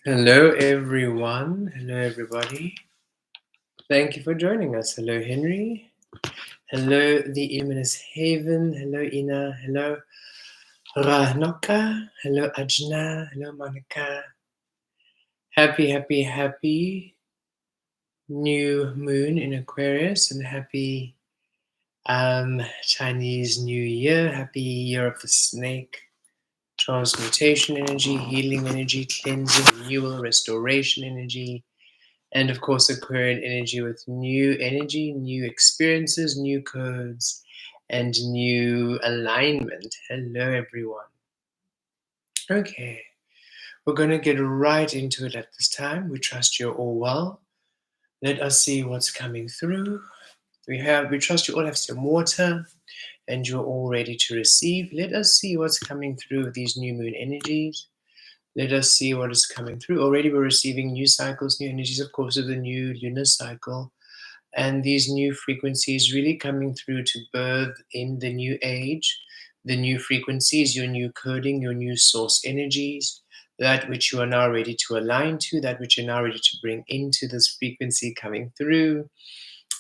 Hello, everyone. Hello, everybody. Thank you for joining us. Hello, Henry. Hello, the Illuminous Haven. Hello, Ina. Hello, Ranoka. Hello, Ajna. Hello, Monica. Happy new moon in Aquarius and happy Chinese New Year. Happy Year of the Snake. Transmutation energy, healing energy, cleansing, renewal, restoration energy. And of course, Aquarian energy with new energy, new experiences, new codes, and new alignment. Hello, everyone. Okay, we're going to get right into it at this time. We trust you're all well. Let us see what's coming through. We trust you all have some water and you're all ready to receive. Let us see what's coming through with these new moon energies. Let us see what is coming through. Already we're receiving new cycles, new energies, of course, of the new lunar cycle. And these new frequencies really coming through to birth in the new age, the new frequencies, your new coding, your new source energies, that which you are now ready to align to, that which you're now ready to bring into this frequency coming through.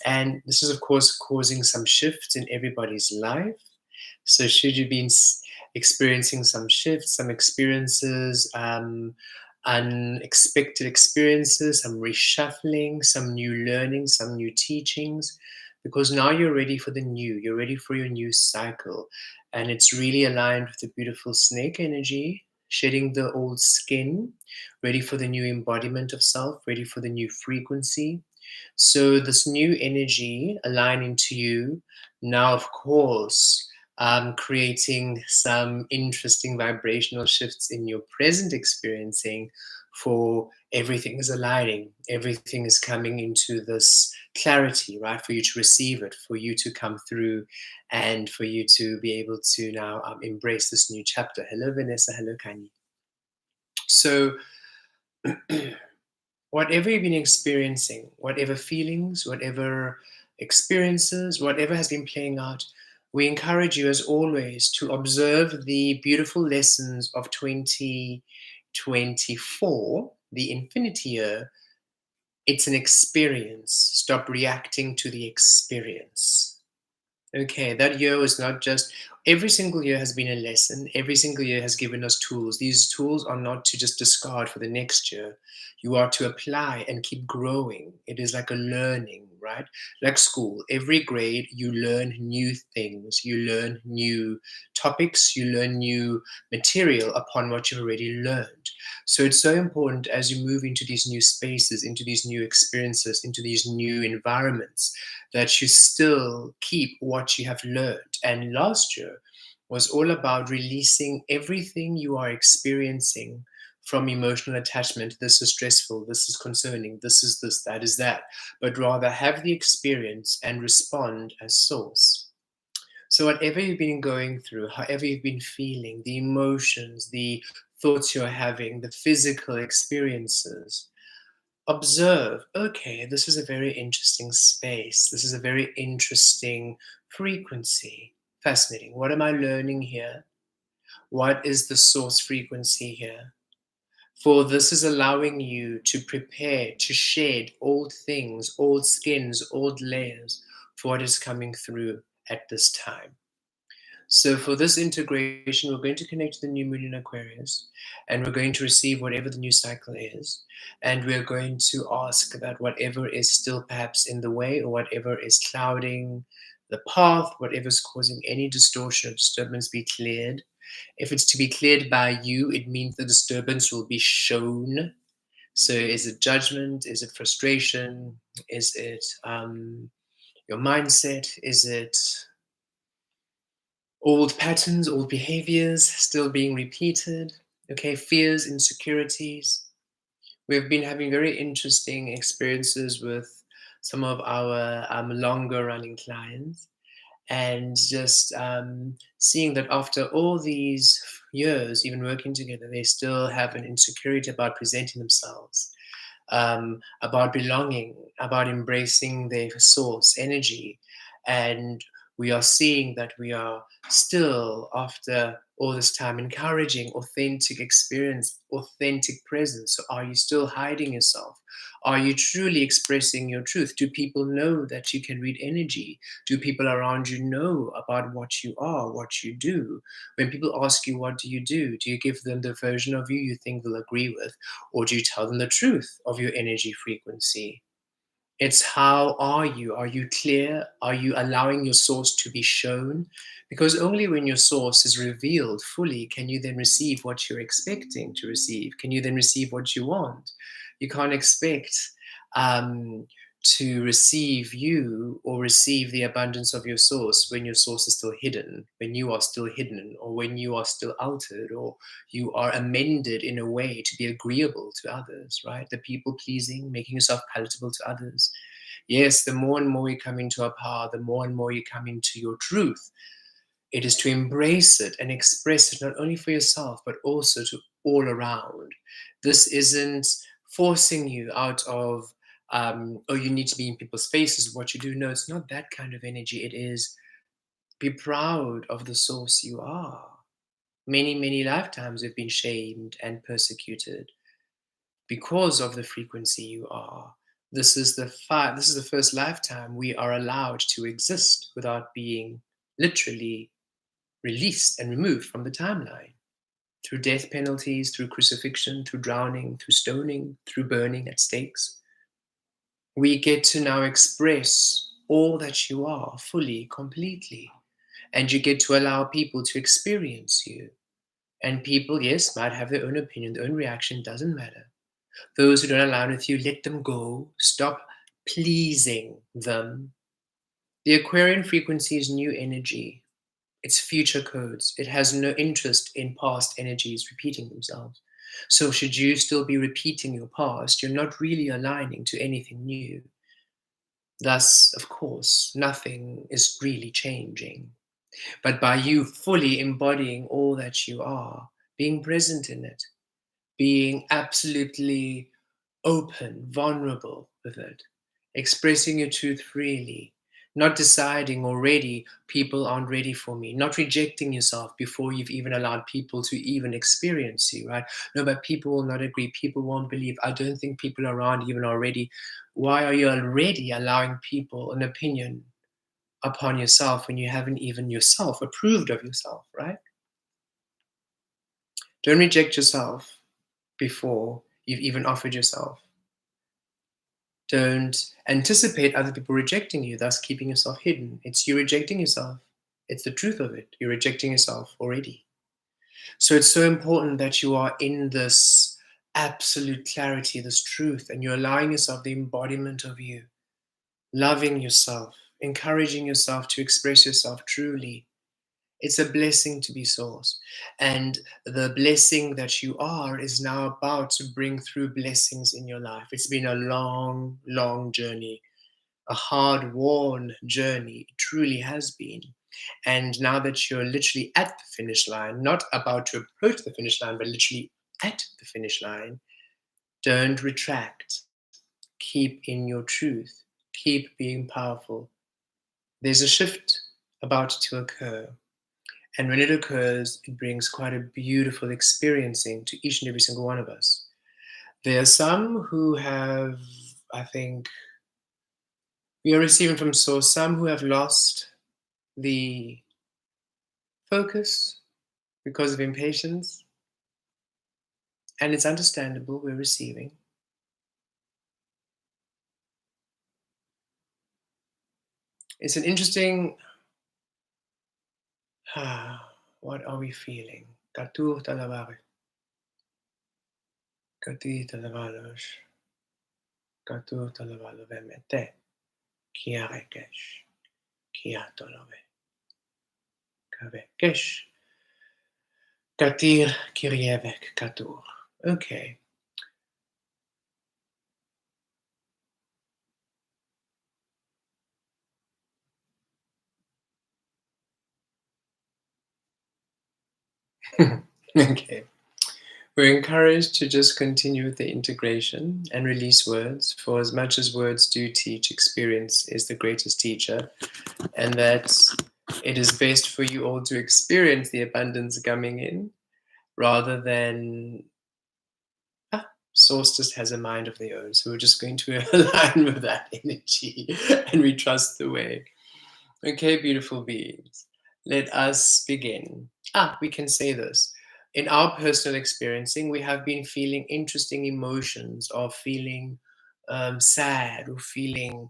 And this is, of course, causing some shifts in everybody's life. So, should you be experiencing some shifts, some experiences, unexpected experiences, some reshuffling, some new learning, some new teachings, because now you're ready for the new, you're ready for your new cycle. And it's really aligned with the beautiful snake energy, shedding the old skin, ready for the new embodiment of self, ready for the new frequency. So, this new energy aligning to you now, of course, creating some interesting vibrational shifts in your present experiencing, for everything is aligning, everything is coming into this clarity, right? For you to receive it, for you to come through, and for you to be able to now embrace this new chapter. Hello, Vanessa. Hello, Kanye. So, whatever you've been experiencing, whatever feelings, whatever experiences, whatever has been playing out, we encourage you, as always, to observe the beautiful lessons of 2024, the infinity year. It's an experience. Stop reacting to the experience. Okay, that year was not just, every single year has been a lesson. Every single year has given us tools. These tools are not to just discard for the next year. You are to apply and keep growing. It is like a learning, right? Like school. Every grade, you learn new things. You learn new topics. You learn new material upon what you've already learned. So it's so important as you move into these new spaces, into these new experiences, into these new environments, that you still keep what you have learned. And last year was all about releasing everything you are experiencing from emotional attachment. This is stressful, this is concerning, this is this, that is that, but rather have the experience and respond as source. So, whatever you've been going through, however you've been feeling, the emotions, the thoughts you're having, the physical experiences, observe, okay, this is a very interesting space. This is a very interesting frequency. Fascinating. What am I learning here? What is the source frequency here? For this is allowing you to prepare, to shed old things, old skins, old layers for what is coming through at this time. So, for this integration, we're going to connect to the new moon in Aquarius, and we're going to receive whatever the new cycle is. And we're going to ask that whatever is still perhaps in the way, or whatever is clouding the path, whatever's causing any distortion or disturbance, be cleared. If it's to be cleared by you, it means the disturbance will be shown. So, is it judgment? Is it frustration? Is it your mindset? Is it old patterns, old behaviors still being repeated? Okay, fears, insecurities. We've been having very interesting experiences with some of our longer running clients, and just seeing that after all these years, even working together, they still have an insecurity about presenting themselves, about belonging, about embracing their source energy. And we are seeing that we are still, after all this time, encouraging authentic experience, authentic presence. So are you still hiding yourself? Are you truly expressing your truth? Do people know that you can read energy? Do people around you know about what you are, what you do? When people ask you, what do you give them the version of you think they'll agree with? Or do you tell them the truth of your energy frequency? It's how are you? Are you clear? Are you allowing your source to be shown? Because only when your source is revealed fully can you then receive what you're expecting to receive. Can you then receive what you want? You can't expect um, to receive you or receive the abundance of your source when your source is still hidden, when you are still hidden, or when you are still altered, or you are amended in a way to be agreeable to others, right? The people pleasing, making yourself palatable to others. Yes, the more and more you come into our power, the more and more you come into your truth. It is to embrace it and express it not only for yourself, but also to all around. This isn't forcing you out of, oh, you need to be in people's faces, what you do. No, it's not that kind of energy. It is be proud of the source you are. Many, many lifetimes have been shamed and persecuted because of the frequency you are. This is the first lifetime we are allowed to exist without being literally released and removed from the timeline. Through death penalties, through crucifixion, through drowning, through stoning, through burning at stakes. We get to now express all that you are fully, completely. And you get to allow people to experience you. And people, yes, might have their own opinion, their own reaction, doesn't matter. Those who don't align with you, let them go. Stop pleasing them. The Aquarian frequency is new energy. It's future codes. It has no interest in past energies repeating themselves. So, should you still be repeating your past, you're not really aligning to anything new. Thus, of course, nothing is really changing. But by you fully embodying all that you are, being present in it, being absolutely open, vulnerable with it, expressing your truth freely, not deciding already people aren't ready for me, not rejecting yourself before you've even allowed people to even experience you, right? No, but people will not agree, people won't believe. I don't think people around even are ready. Why are you already allowing people an opinion upon yourself when you haven't even yourself approved of yourself, right? Don't reject yourself before you've even offered yourself. Don't anticipate other people rejecting you, thus keeping yourself hidden. It's you rejecting yourself. It's the truth of it. You're rejecting yourself already. So it's so important that you are in this absolute clarity, this truth, and you're allowing yourself the embodiment of you, loving yourself, encouraging yourself to express yourself truly. It's a blessing to be source. And the blessing that you are is now about to bring through blessings in your life. It's been a long, long journey, a hard worn journey. It truly has been. And now that you're literally at the finish line, not about to approach the finish line, but literally at the finish line, don't retract. Keep in your truth. Keep being powerful. There's a shift about to occur. And when it occurs, it brings quite a beautiful experiencing to each and every single one of us. There are some who have, I think, we are receiving from Source, some who have lost the focus because of impatience. And it's understandable, we're receiving. It's an interesting, what are we feeling? Katur talabare, kati talavalos, katur talavalo vemete, kiarekesh, kiatolove, kavekesh, katir kirievek katur. Okay. Okay. We're encouraged to just continue with the integration and release words, for as much as words do teach, experience is the greatest teacher. And that It is best for you all to experience the abundance coming in rather than Source just has a mind of their own. So we're just going to align with that energy and we trust the way. Okay, beautiful beings, let us begin. We can say this. In our personal experiencing, we have been feeling interesting emotions of feeling sad or feeling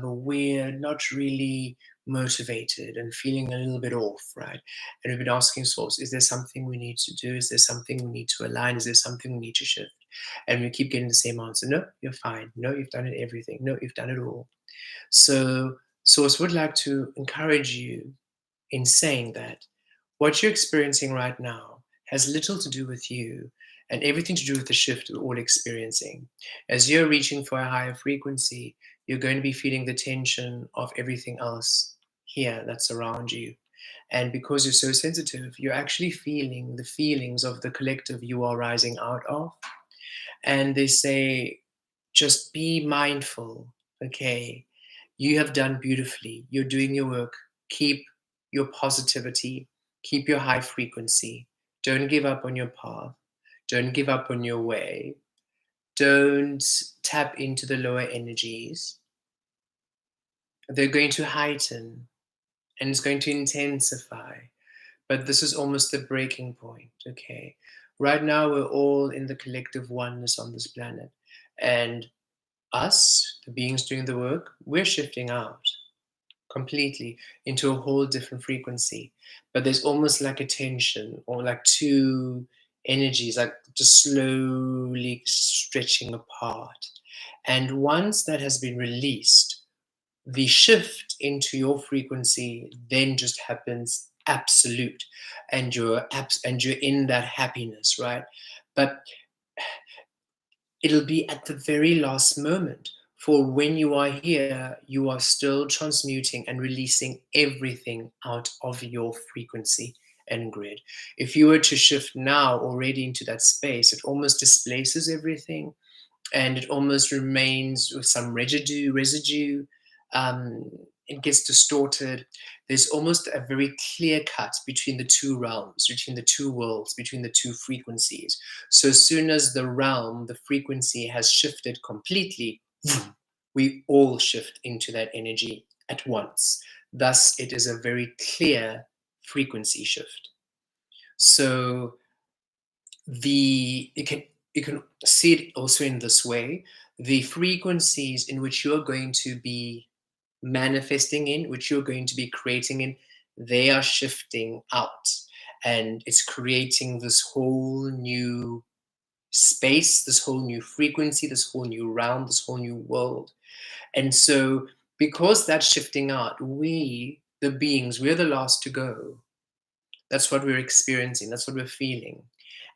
weird, not really motivated and feeling a little bit off, right? And we've been asking Source, is there something we need to do? Is there something we need to align? Is there something we need to shift? And we keep getting the same answer. No, you're fine. No, you've done it everything. No, you've done it all. So Source would like to encourage you in saying that what you're experiencing right now has little to do with you and everything to do with the shift we're all experiencing. As you're reaching for a higher frequency, you're going to be feeling the tension of everything else here that's around you. And because you're so sensitive, you're actually feeling the feelings of the collective you are rising out of. And they say, just be mindful, okay? You have done beautifully. You're doing your work. Keep your positivity, keep your high frequency. Don't give up on your path. Don't give up on your way. Don't tap into the lower energies. They're going to heighten and it's going to intensify. But this is almost the breaking point, okay? Right now, we're all in the collective oneness on this planet. And us, the beings doing the work, we're shifting out completely into a whole different frequency. But there's almost like a tension or like two energies, like just slowly stretching apart. And once that has been released, the shift into your frequency then just happens absolute, and you're in that happiness, right? But it'll be at the very last moment. For when you are here, you are still transmuting and releasing everything out of your frequency and grid. If you were to shift now already into that space, it almost displaces everything and it almost remains with some residue. Um, it gets distorted. There's almost a very clear cut between the two realms, between the two worlds, between the two frequencies. So as soon as the realm, the frequency has shifted completely, we all shift into that energy at once. Thus, it is a very clear frequency shift. So you can see it also in this way. The frequencies in which you're going to be manifesting in, which you're going to be creating in, they are shifting out, and it's creating this whole new space, this whole new frequency, this whole new realm, this whole new world. And so because that's shifting out, we the beings, we're the last to go. That's what we're experiencing. That's what we're feeling.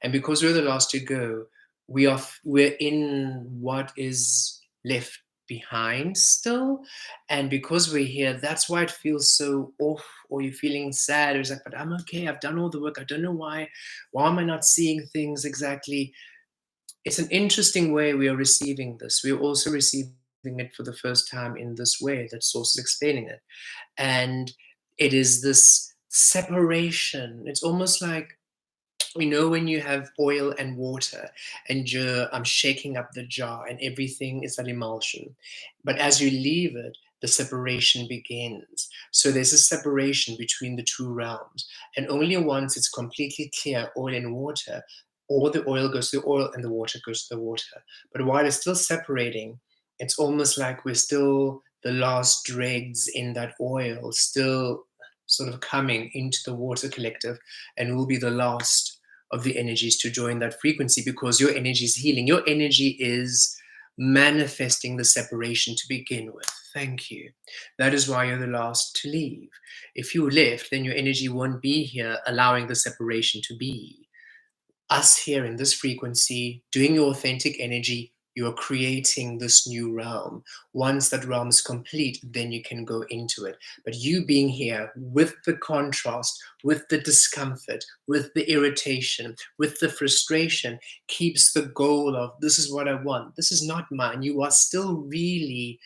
And because we're the last to go, we're in what is left behind still. And because we're here, that's why it feels so off, or you're feeling sad. It's like, but I'm okay. I've done all the work. I don't know why. Why am I not seeing things exactly? It's an interesting way we are receiving this. We're also receiving it for the first time in this way that Source is explaining it. And it is this separation. It's almost like, when you have oil and water and you're shaking up the jar and everything is an emulsion. But as you leave it, the separation begins. So there's a separation between the two realms. And only once it's completely clear, oil and water, all the oil goes to the oil and the water goes to the water. But while it's still separating, it's almost like we're still the last dregs in that oil, still sort of coming into the water collective, and we'll be the last of the energies to join that frequency, because your energy is healing. Your energy is manifesting the separation to begin with. Thank you. That is why you're the last to leave. If you left, then your energy won't be here allowing the separation to be. Us here in this frequency, doing your authentic energy, you are creating this new realm. Once that realm is complete, then you can go into it. But you being here with the contrast, with the discomfort, with the irritation, with the frustration, keeps the goal of, this is what I want. This is not mine. You are still really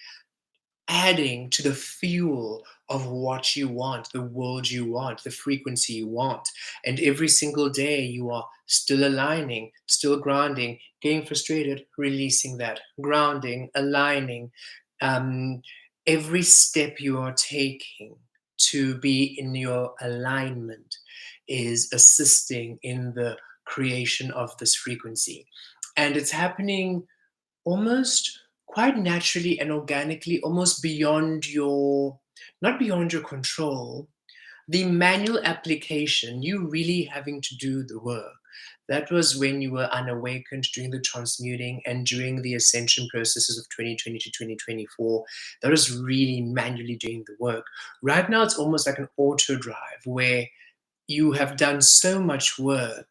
adding to the fuel of what you want, the world you want, the frequency you want. And every single day you are still aligning, still grounding, getting frustrated, releasing that, grounding, aligning. Um, every step you are taking to be in your alignment is assisting in the creation of this frequency. And it's happening almost quite naturally and organically, almost beyond your, not beyond your control. The manual application, you really having to do the work. That was when you were unawakened during the transmuting and during the ascension processes of 2020 to 2024. That was really manually doing the work. Right now, it's almost like an auto drive where you have done so much work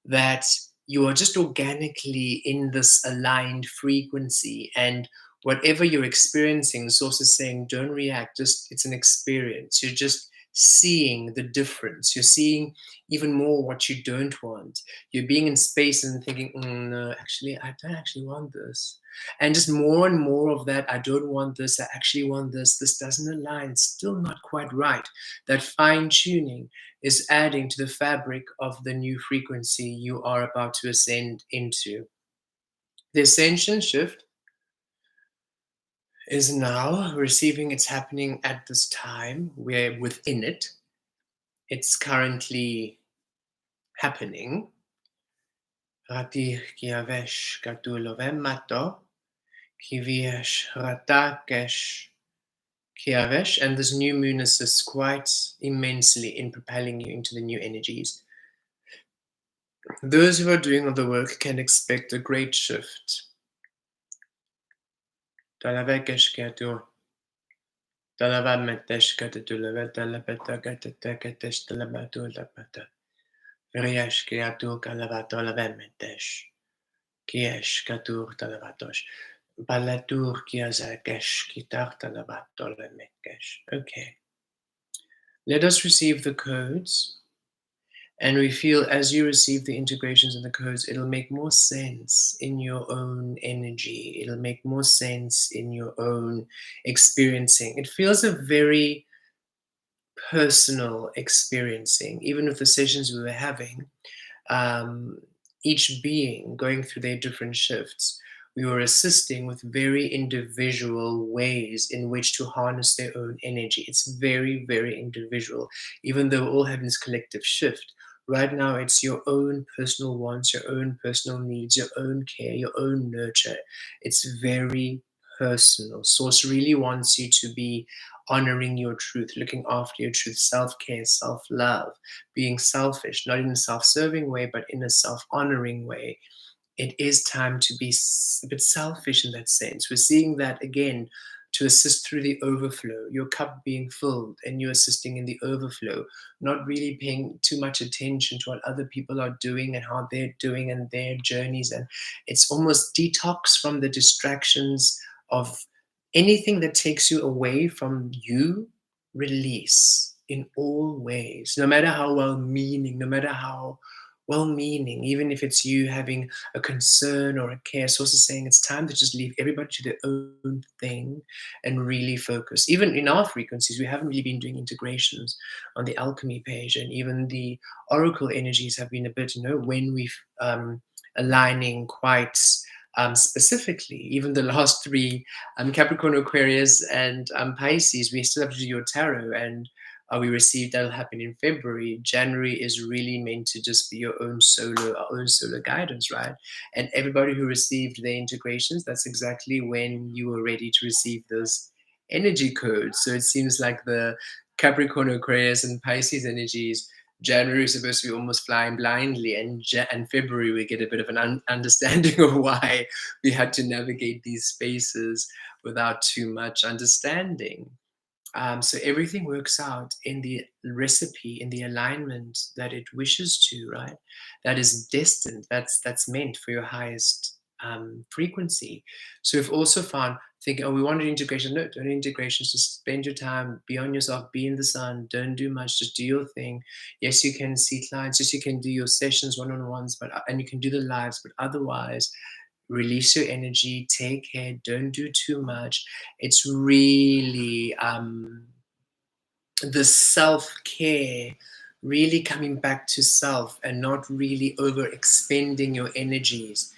that you are just organically in this aligned frequency, and whatever you're experiencing, source is saying don't react, just it's an experience. You're just seeing the difference, you're seeing even more what you don't want. You're being in space and thinking, no, actually I don't actually want this, and just more and more of that. I don't want this, I actually want this, this doesn't align, it's still not quite right. That fine tuning is adding to the fabric of the new frequency you are about to ascend into. The ascension shift is now receiving, it's happening at this time where within it, it's currently happening. Rati kiavesh katulovemato, kiviash ratakesh kiavesh, and this new moon assists quite immensely in propelling you into the new energies. Those who are doing all the work can expect a great shift. Talavekesh Talavameteshkatulava talapetakateteketesh talabatulapata. Riashkiatu kalavatolavamentesh. Kieshkatur talavatosh. Balatur kiazakesh kitar talavatolamekesh. Okay. Let us receive the codes. And we feel as you receive the integrations and the codes, it'll make more sense in your own energy. It'll make more sense in your own experiencing. It feels a very personal experiencing, even with the sessions we were having, um, each being going through their different shifts. We were assisting with very individual ways in which to harness their own energy. It's very, very individual, even though we're all having this collective shift. Right now, it's your own personal wants, your own personal needs, your own care, your own nurture. It's very personal. Source really wants you to be honoring your truth, looking after your truth, self care, self love, being selfish, not in a self serving way, but in a self honoring way. It is time to be a bit selfish in that sense. We're seeing that again to assist through the overflow, your cup being filled and you assisting in the overflow, not really paying too much attention to what other people are doing and how they're doing and their journeys. And it's almost detox from the distractions of anything that takes you away from you. Release in all ways, no matter how well meaning, no matter how well meaning, even if it's you having a concern or a care. Source is saying it's time to just leave everybody to their own thing and really focus. Even in our frequencies, we haven't really been doing integrations on the alchemy page, and even the oracle energies have been a bit, when we've aligning quite specifically. Even the last three, Capricorn, Aquarius, and Pisces, we still have to do your tarot, and we received that'll happen in February. January is really meant to just be your our own solo guidance, right? And everybody who received their integrations, that's exactly when you were ready to receive those energy codes. So it seems like the Capricorn, Aquarius, and Pisces energies. January is supposed to be almost flying blindly, and February we get a bit of an understanding of why we had to navigate these spaces without too much understanding. So everything works out in the recipe, in the alignment that it wishes to, right? That is destined. That's meant for your highest frequency. So we've also found thinking, oh, we wanted integration. No, don't integrations. Just spend your time, be on yourself, be in the sun. Don't do much. Just do your thing. Yes, you can see clients. Yes, you can do your sessions one-on-ones, but and you can do the lives. But otherwise, release your energy. Take care. Don't do too much. It's really the self-care, really coming back to self and not really overexpending your energies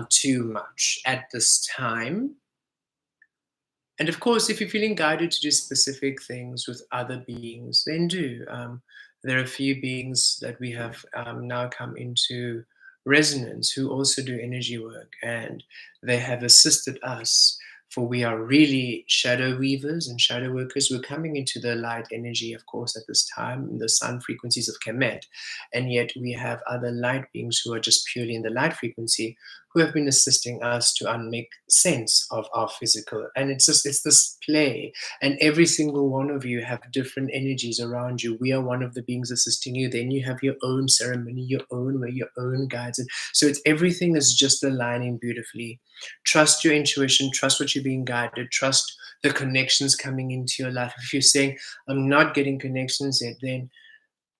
too much at this time. And of course, if you're feeling guided to do specific things with other beings, then do. There are a few beings that we have now come into resonance who also do energy work, and they have assisted us. For we are really shadow weavers and shadow workers. We're coming into the light energy, of course, at this time, in the sun frequencies of Kemet. And yet we have other light beings who are just purely in the light frequency, who have been assisting us to make sense of our physical. And it's this play, and every single one of you have different energies around you. We are one of the beings assisting you. Then you have your own ceremony, your own way, your own guides. And so it's everything is just aligning beautifully. Trust your intuition, trust what you're being guided, trust the connections coming into your life. If you're saying, I'm not getting connections yet, then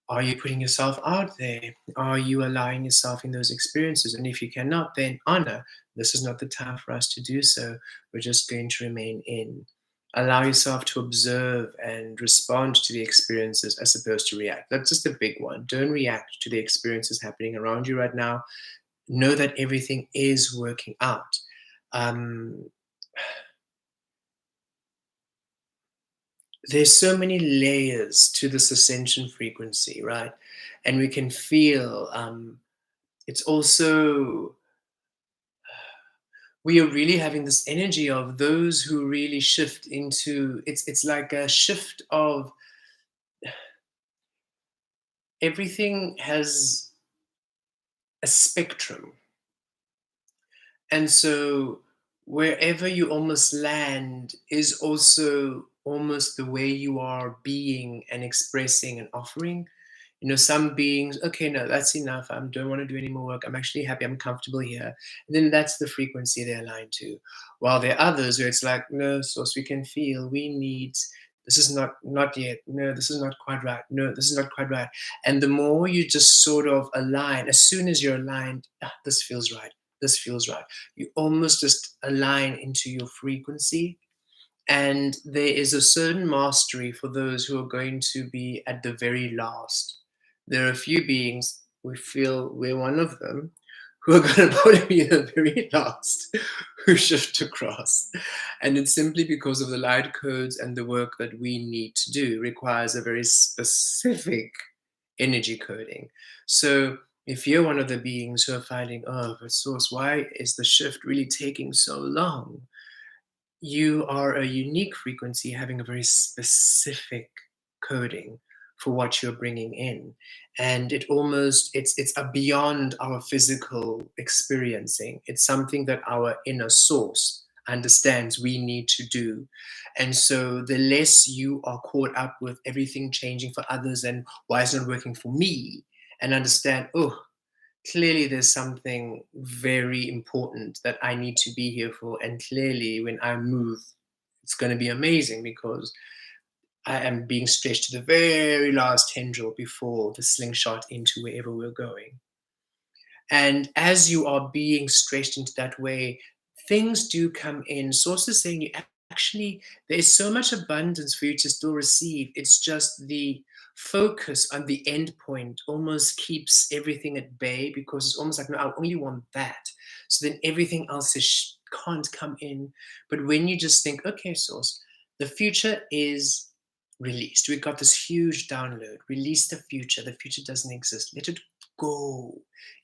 are you putting yourself out there? Are you allowing yourself in those experiences? And if you cannot, then honor. This is not the time for us to do so. We're just going to remain in. Allow yourself to observe and respond to the experiences as opposed to react. That's just a big one. Don't react to the experiences happening around you right now. Know that everything is working out. Um, there's so many layers to this ascension frequency, right? And we can feel it's also, we are really having this energy of those who really shift into, it's like a shift of everything has a spectrum. And so wherever you almost land is also almost the way you are being and expressing and offering. Some beings, okay, no, that's enough. I don't want to do any more work. I'm actually happy. I'm comfortable here. And then that's the frequency they're aligned to. While there are others where it's like, no, source, we can feel, we need, this is not yet. No, this is not quite right. No, this is not quite right. And the more you just sort of align, as soon as you're aligned, this feels right. This feels right. You almost just align into your frequency, and there is a certain mastery for those who are going to be at the very last. There are a few beings, we feel we're one of them, who are going to probably be the very last who shift across. And it's simply because of the light codes, and the work that we need to do requires a very specific energy coding. So if you're one of the beings who are finding, oh, but source, why is the shift really taking so long? You are a unique frequency having a very specific coding for what you're bringing in, and it's a beyond our physical experiencing. It's something that our inner source understands we need to do. And so the less you are caught up with everything changing for others and why it's not working for me, and understand, oh, clearly there's something very important that I need to be here for. And clearly, when I move, it's going to be amazing because I am being stretched to the very last tendril before the slingshot into wherever we're going. And as you are being stretched into that way, things do come in. Sources saying you actually, there is so much abundance for you to still receive. It's just the focus on the end point almost keeps everything at bay, because it's almost like, no, I only want that. So then everything else can't come in. But when you just think, okay, source, the future is released. We've got this huge download. Release the future. The future doesn't exist. Let it go.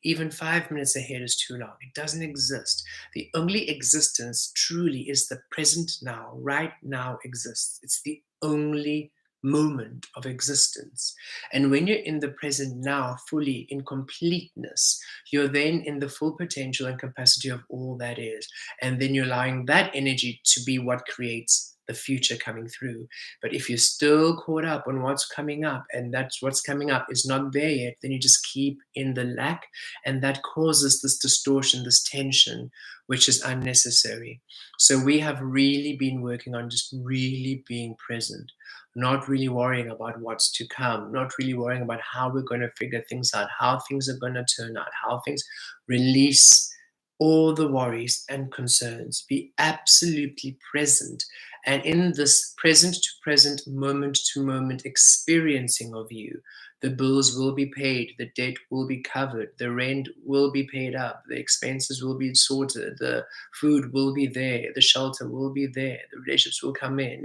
Even 5 minutes ahead is too long. It doesn't exist. The only existence truly is the present now. Right now exists. It's the only moment of existence. And when you're in the present now, fully in completeness, you're then in the full potential and capacity of all that is. And then you're allowing that energy to be what creates the future coming through. But if you're still caught up on what's coming up, and that's what's coming up is not there yet, then you just keep in the lack, and that causes this distortion, this tension, which is unnecessary. So we have really been working on just really being present, not really worrying about what's to come, not really worrying about how we're going to figure things out, how things are going to turn out, how things release all the worries and concerns. Be absolutely present. And in this present to present, moment to moment experiencing of you, the bills will be paid, the debt will be covered, the rent will be paid up, the expenses will be sorted, the food will be there, the shelter will be there, the relationships will come in.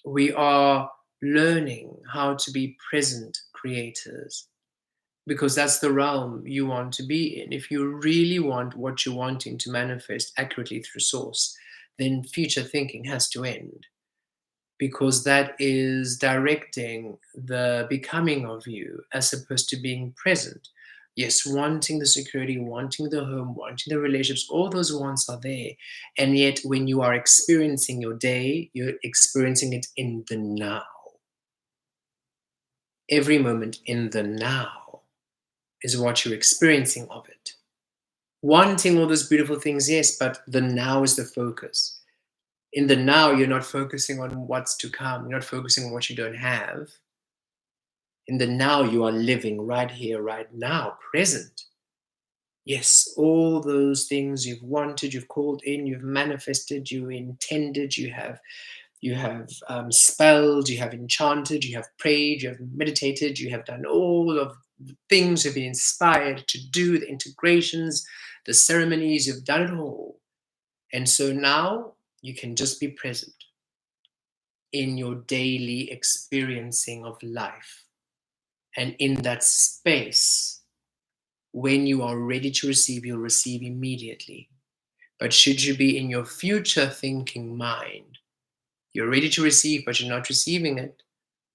We are learning how to be present creators, because that's the realm you want to be in. If you really want what you're wanting to manifest accurately through source, then future thinking has to end, because that is directing the becoming of you as opposed to being present. Yes, wanting the security, wanting the home, wanting the relationships, all those wants are there. And yet, when you are experiencing your day, you're experiencing it in the now. Every moment in the now is what you're experiencing of it. Wanting all those beautiful things, yes, but the now is the focus. In the now, you're not focusing on what's to come, you're not focusing on what you don't have. In the now, you are living right here, right now, present. Yes, all those things you've wanted, you've called in, you've manifested, you intended, you have spelled, you have enchanted, you have prayed, you have meditated, you have done all of the things you've been inspired to do, the integrations, the ceremonies, you've done it all. And so now you can just be present in your daily experiencing of life. And in that space, when you are ready to receive, you'll receive immediately. But should you be in your future thinking mind, you're ready to receive, but you're not receiving it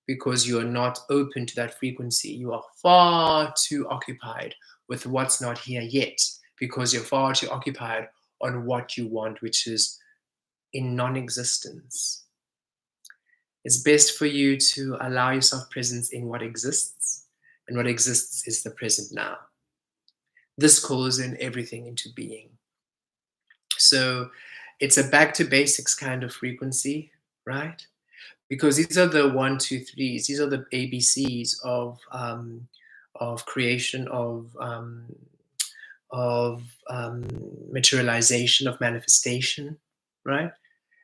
because you are not open to that frequency. You are far too occupied with what's not here yet, because you're far too occupied on what you want, which is in non existence. It's best for you to allow yourself presence in what exists, and what exists is the present now. This calls in everything into being. So it's a back to basics kind of frequency, right? Because these are the one, two, threes. These are the ABCs of creation, of materialization, of manifestation, right?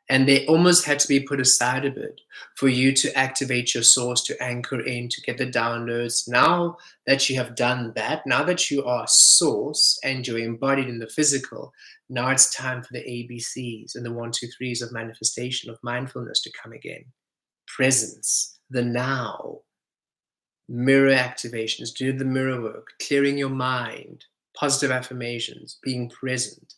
And they almost had to be put aside a bit for you to activate your source, to anchor in, to get the downloads. Now that you have done that, now that you are source and you're embodied in the physical, now it's time for the ABCs and the one, two, threes of manifestation, of mindfulness to come again. Presence, the now, mirror activations, do the mirror work, clearing your mind, positive affirmations, being present,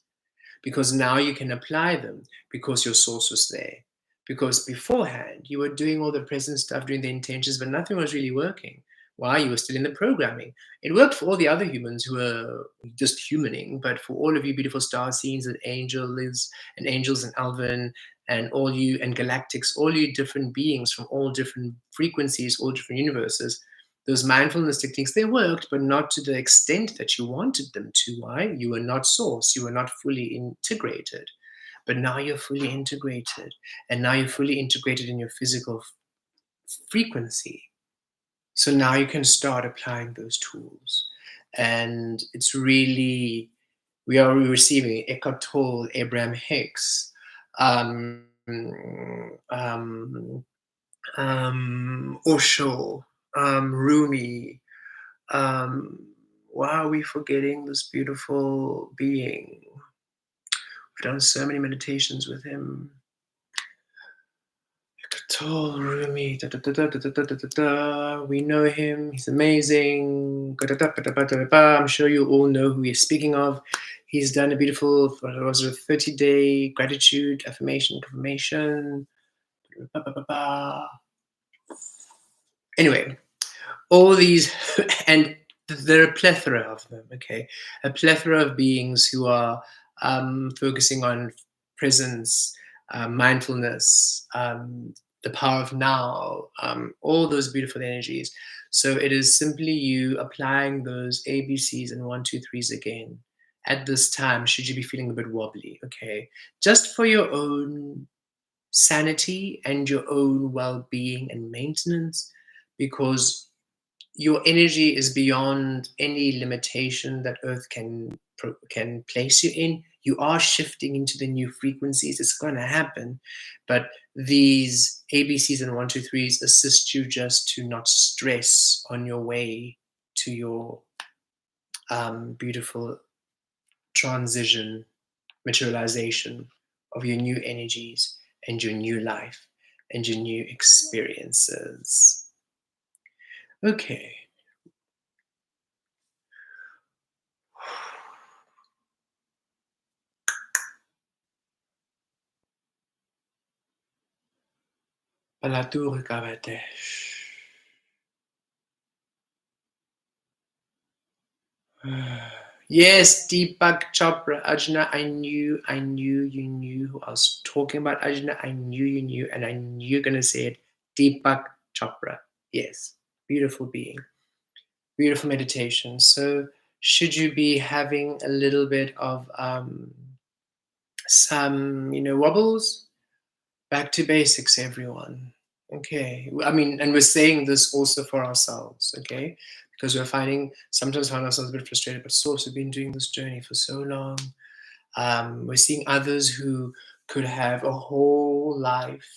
because now you can apply them because your source was there. Because beforehand, you were doing all the present stuff, doing the intentions, but nothing was really working. Why? You were still in the programming. It worked for all the other humans who were just humaning, but for all of you beautiful star scenes and angels and Alvin and all you and galactics, all you different beings from all different frequencies, all different universes, those mindfulness techniques, they worked, but not to the extent that you wanted them to. Why? You were not source, you were not fully integrated. But now you're fully integrated, and now you're fully integrated in your physical frequency. So now you can start applying those tools. And it's really, we are receiving Eckhart Tolle, Abraham Hicks, um, Osho, Rumi. Why are we forgetting this beautiful being? We've done so many meditations with him. Toll Rumi, we know him, he's amazing. I'm sure you all know who he's speaking of. He's done a beautiful, what was it, 30-day gratitude, affirmation, confirmation. Anyway, all these, and there are a plethora of them, okay? A plethora of beings who are focusing on presence, mindfulness, the power of now, all those beautiful energies. So it is simply you applying those ABCs and one, two, threes again at this time, should you be feeling a bit wobbly, okay? Just for your own sanity and your own well-being and maintenance, because your energy is beyond any limitation that Earth can place you in. You are shifting into the new frequencies. It's going to happen, but these ABCs and 1, 2, 3s assist you just to not stress on your way to your beautiful transition, materialization of your new energies and your new life and your new experiences. Okay. Palatur Kavatesh. Yes, Deepak Chopra, Ajna, I knew you knew who I was talking about. Ajna, I knew you knew, and I knew you're gonna say it. Deepak Chopra. Yes, beautiful being, beautiful meditation. So, should you be having a little bit of some, wobbles? Back to basics, everyone. Okay. I mean, and we're saying this also for ourselves, okay? Because we're sometimes find ourselves a bit frustrated, but source, we've been doing this journey for so long. We're seeing others who could have a whole life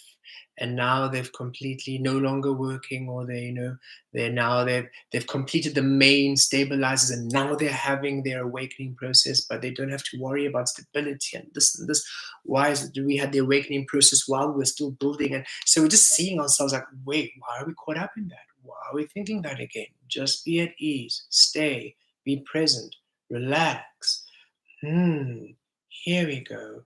and now they've completely no longer working, or they've completed the main stabilizers and now they're having their awakening process, but they don't have to worry about stability and this and this. Why is it we had the awakening process while we're still building? And so we're just seeing ourselves like, wait, why are we caught up in that? Why are we thinking that again? Just be at ease, stay, be present, relax. Here we go.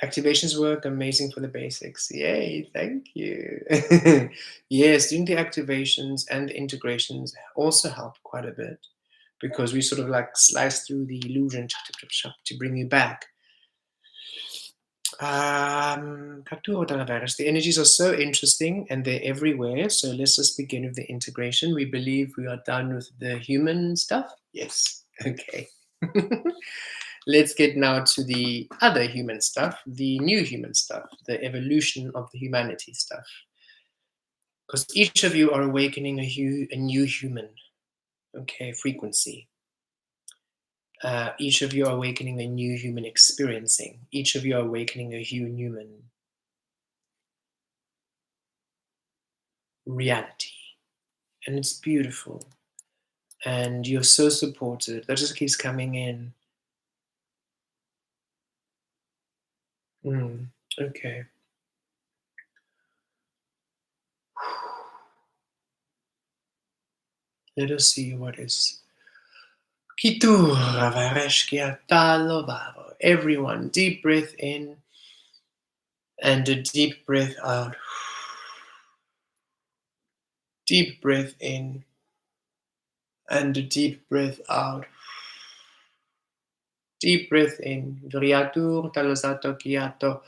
Activations work amazing for the basics. Yay, thank you. Yes, doing the activations and the integrations also help quite a bit because we sort of like slice through the illusion to bring you back. The energies are so interesting and they're everywhere. So let's just begin with the integration. We believe we are done with the human stuff. Yes. Okay. Let's get now to the other human stuff, the new human stuff, the evolution of the humanity stuff. Because each of you are awakening a new human, okay, frequency. Each of you are awakening a new human experiencing. Each of you are awakening a human reality. And it's beautiful. And you're so supported. That just keeps coming in. Okay. Let us see what is. Everyone, deep breath in and a deep breath out. Deep breath in and a deep breath out. Deep breath in. Vriatur talasato kiato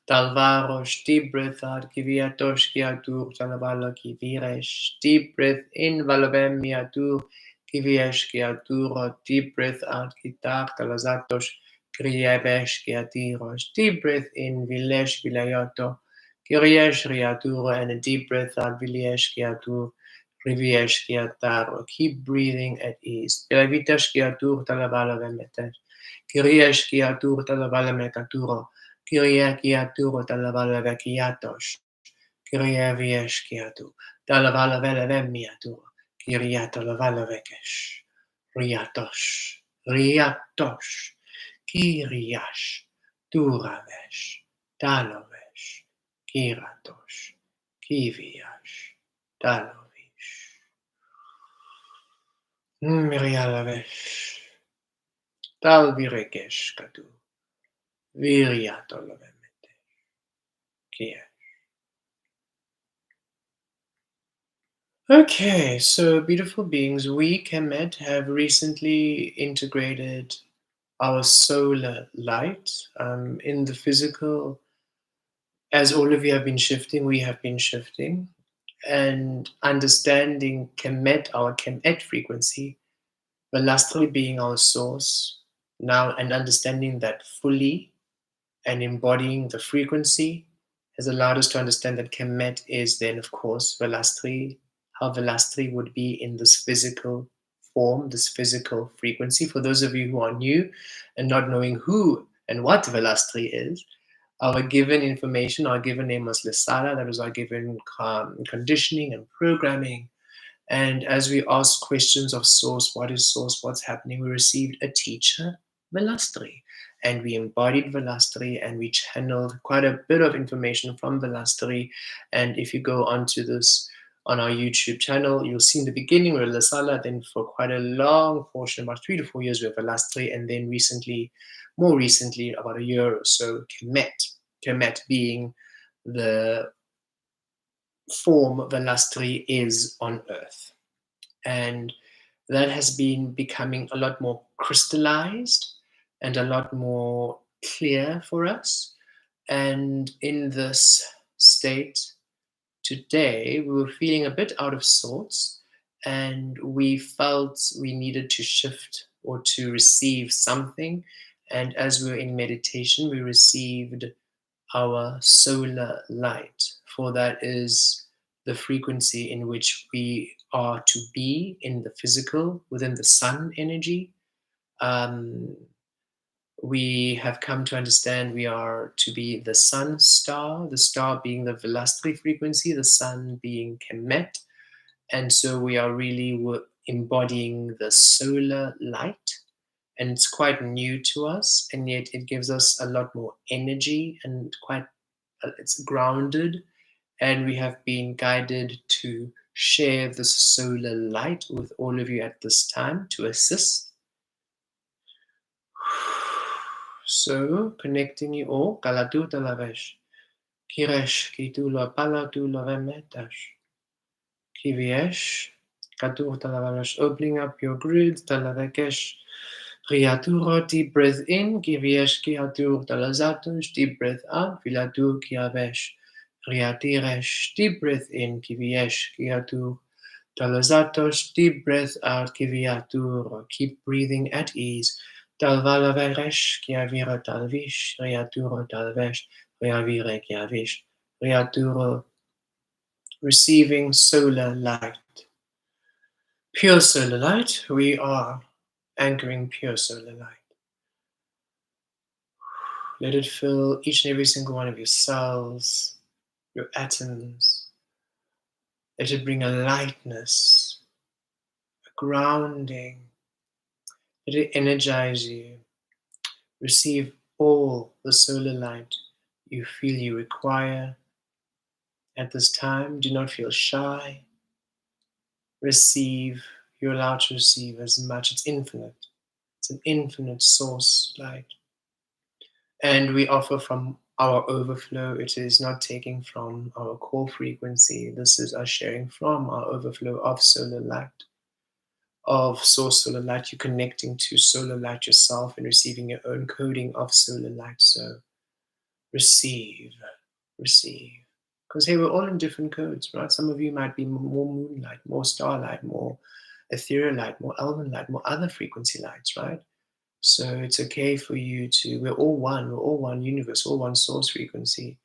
talvarosh. Deep breath out. Kiviatosh kiatur talavala kiviresh. Deep breath in. Valavem miatur. Kiviesh kiaturo. Deep breath out. Kitar talazatosh. Krievesh kiatirosh. Deep breath in. Vilesh vilayoto. Kiriesh riaturo. And a deep breath out. Viliesh kiatur. Riviesh kiataro. Keep breathing at ease. Pilavitash kiatur talavala vemetesh. Kyrie skiatur talavala mekaturo. Kyrie kiaturo talavala vekiatos. Kyrie vieskiatu. Talavala vele vemiaturo. Kyrie talavala vekesh. Riatos. Riatos. Kyriash. Turavesh. Talovesh. Kiratos. Kiviash. Talovish. Mirialavesh. Talvirekesh katu. Viriatolovemete. Kia. Okay, so beautiful beings, we Kemet have recently integrated our solar light in the physical. As all of you have been shifting, we have been shifting and understanding Kemet, our Kemet frequency, Velastri being our source now, and understanding that fully and embodying the frequency has allowed us to understand that Kemet is then, of course, Velastri, how Velastri would be in this physical form, this physical frequency. For those of you who are new and not knowing who and what Velastri is, our given information, our given name was Lesala. That was our given conditioning and programming. And as we asked questions of Source, what is Source, what's happening, we received a teacher, Velastri. And we embodied Velastri and we channeled quite a bit of information from Velastri. And if you go onto this on our YouTube channel, you'll see in the beginning we're Lesala, then for quite a long portion, about 3 to 4 years, we have Velastri, and then recently, more recently, about a year or so, Kemet. Kemet being the form Velastri is on Earth. And that has been becoming a lot more crystallized and a lot more clear for us. And in this state today, we were feeling a bit out of sorts, and we felt we needed to shift or to receive something. And as we were in meditation, we received our solar light, for that is the frequency in which we are to be in the physical, within the sun energy. We have come to understand we are to be the sun star, the star being the Velastri frequency, the sun being Kemet. And so we are really embodying the solar light. And it's quite new to us, and yet it gives us a lot more energy and quite it's grounded, and we have been guided to share this solar light with all of you at this time to assist. So, connecting you all, Kalatu Talavesh, Kiresh, Kitula Palatula Vemetash, Kiviesh, Katur Talavash, opening up your grid, Talavekesh, Riaturo, deep breath in, Kiviesh, Kiatur Talazatush, deep breath out, Vilatu Kiavesh, Riatiresh, deep breath in, Kiviesh, Kiatur Talazatos, deep breath out, Kiviatur, keep breathing at ease. Talvalaveresh, Kiavira Talvish, Riaturo Talvesh, Riavire Kiavish, Riaturo, receiving solar light. Pure solar light, we are anchoring pure solar light. Let it fill each and every single one of your cells, your atoms. Let it bring a lightness, a grounding. Let it energize you. Receive all the solar light you feel you require at this time. Do not feel shy. Receive. You're allowed to receive as much. It's infinite. It's an infinite source light. And we offer from our overflow. It is not taking from our core frequency. This is us sharing from our overflow of solar light, of source solar light. You're connecting to solar light yourself and receiving your own coding of solar light. So receive, receive. Because hey, we're all in different codes, right? Some of you might be more moonlight, more starlight, more ethereal light, more elven light, more other frequency lights, right? So it's okay for you to, we're all one universe, all one source frequency.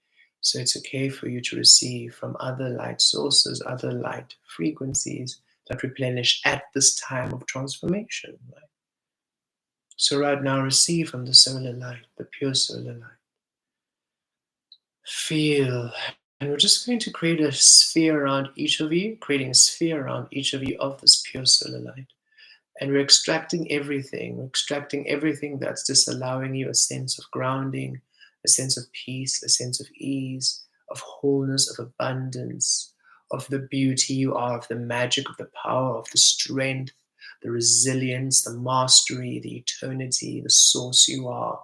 So it's okay for you to receive from other light sources, other light frequencies that replenish at this time of transformation, right? So right now, receive from the solar light, the pure solar light. Feel, and we're just going to create a sphere around each of you, creating a sphere around each of you of this pure solar light. And we're extracting everything. We're extracting everything that's disallowing you a sense of grounding, a sense of peace, a sense of ease, of wholeness, of abundance, of the beauty you are, of the magic, of the power, of the strength, the resilience, the mastery, the eternity, the source you are.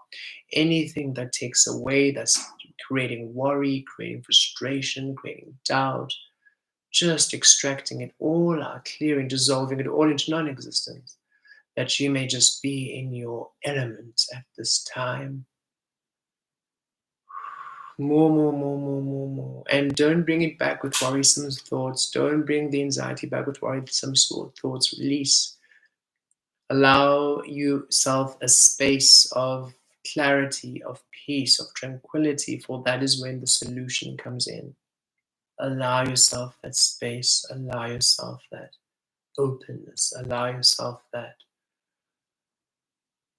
Anything that takes away, that's creating worry, creating frustration, creating doubt, just extracting it all out, clearing, dissolving it all into non-existence, that you may just be in your element at this time. More. And don't bring it back with worrisome thoughts. Don't bring the anxiety back with worrisome thoughts. Release. Allow yourself a space of clarity, of peace, of tranquility, for that is when the solution comes in. Allow yourself that space, allow yourself that openness, allow yourself that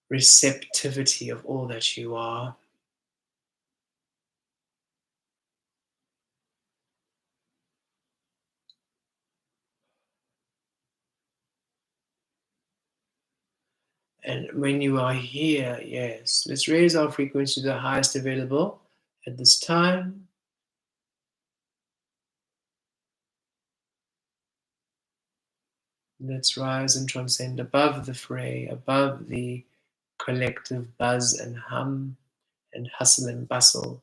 receptivity of all that you are. And when you are here, yes, let's raise our frequency to the highest available at this time. Let's rise and transcend above the fray, above the collective buzz and hum and hustle and bustle.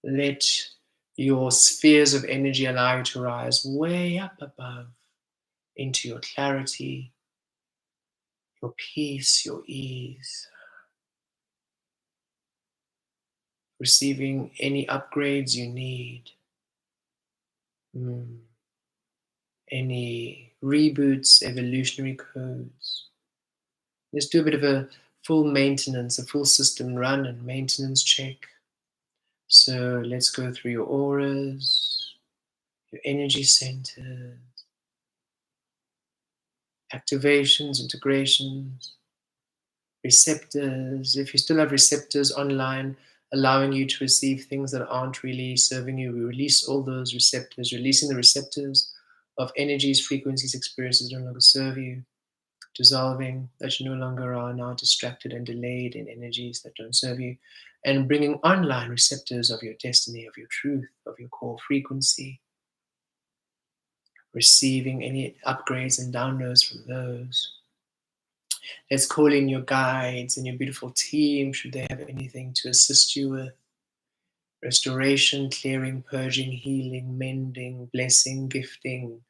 Let your spheres of energy allow you to rise way up above into your clarity, your peace, your ease, receiving any upgrades you need, any reboots, evolutionary codes. Let's do a bit of a full maintenance, a full system run and maintenance check. So let's go through your auras, your energy centers, activations, integrations, receptors. If you still have receptors online, allowing you to receive things that aren't really serving you, we release all those receptors, releasing the receptors of energies, frequencies, experiences that no longer serve you, dissolving that you no longer are now distracted and delayed in energies that don't serve you, and bringing online receptors of your destiny, of your truth, of your core frequency, receiving any upgrades and downloads from those. Let's call in your guides and your beautiful team, should they have anything to assist you with. Restoration, clearing, purging, healing, mending, blessing, gifting,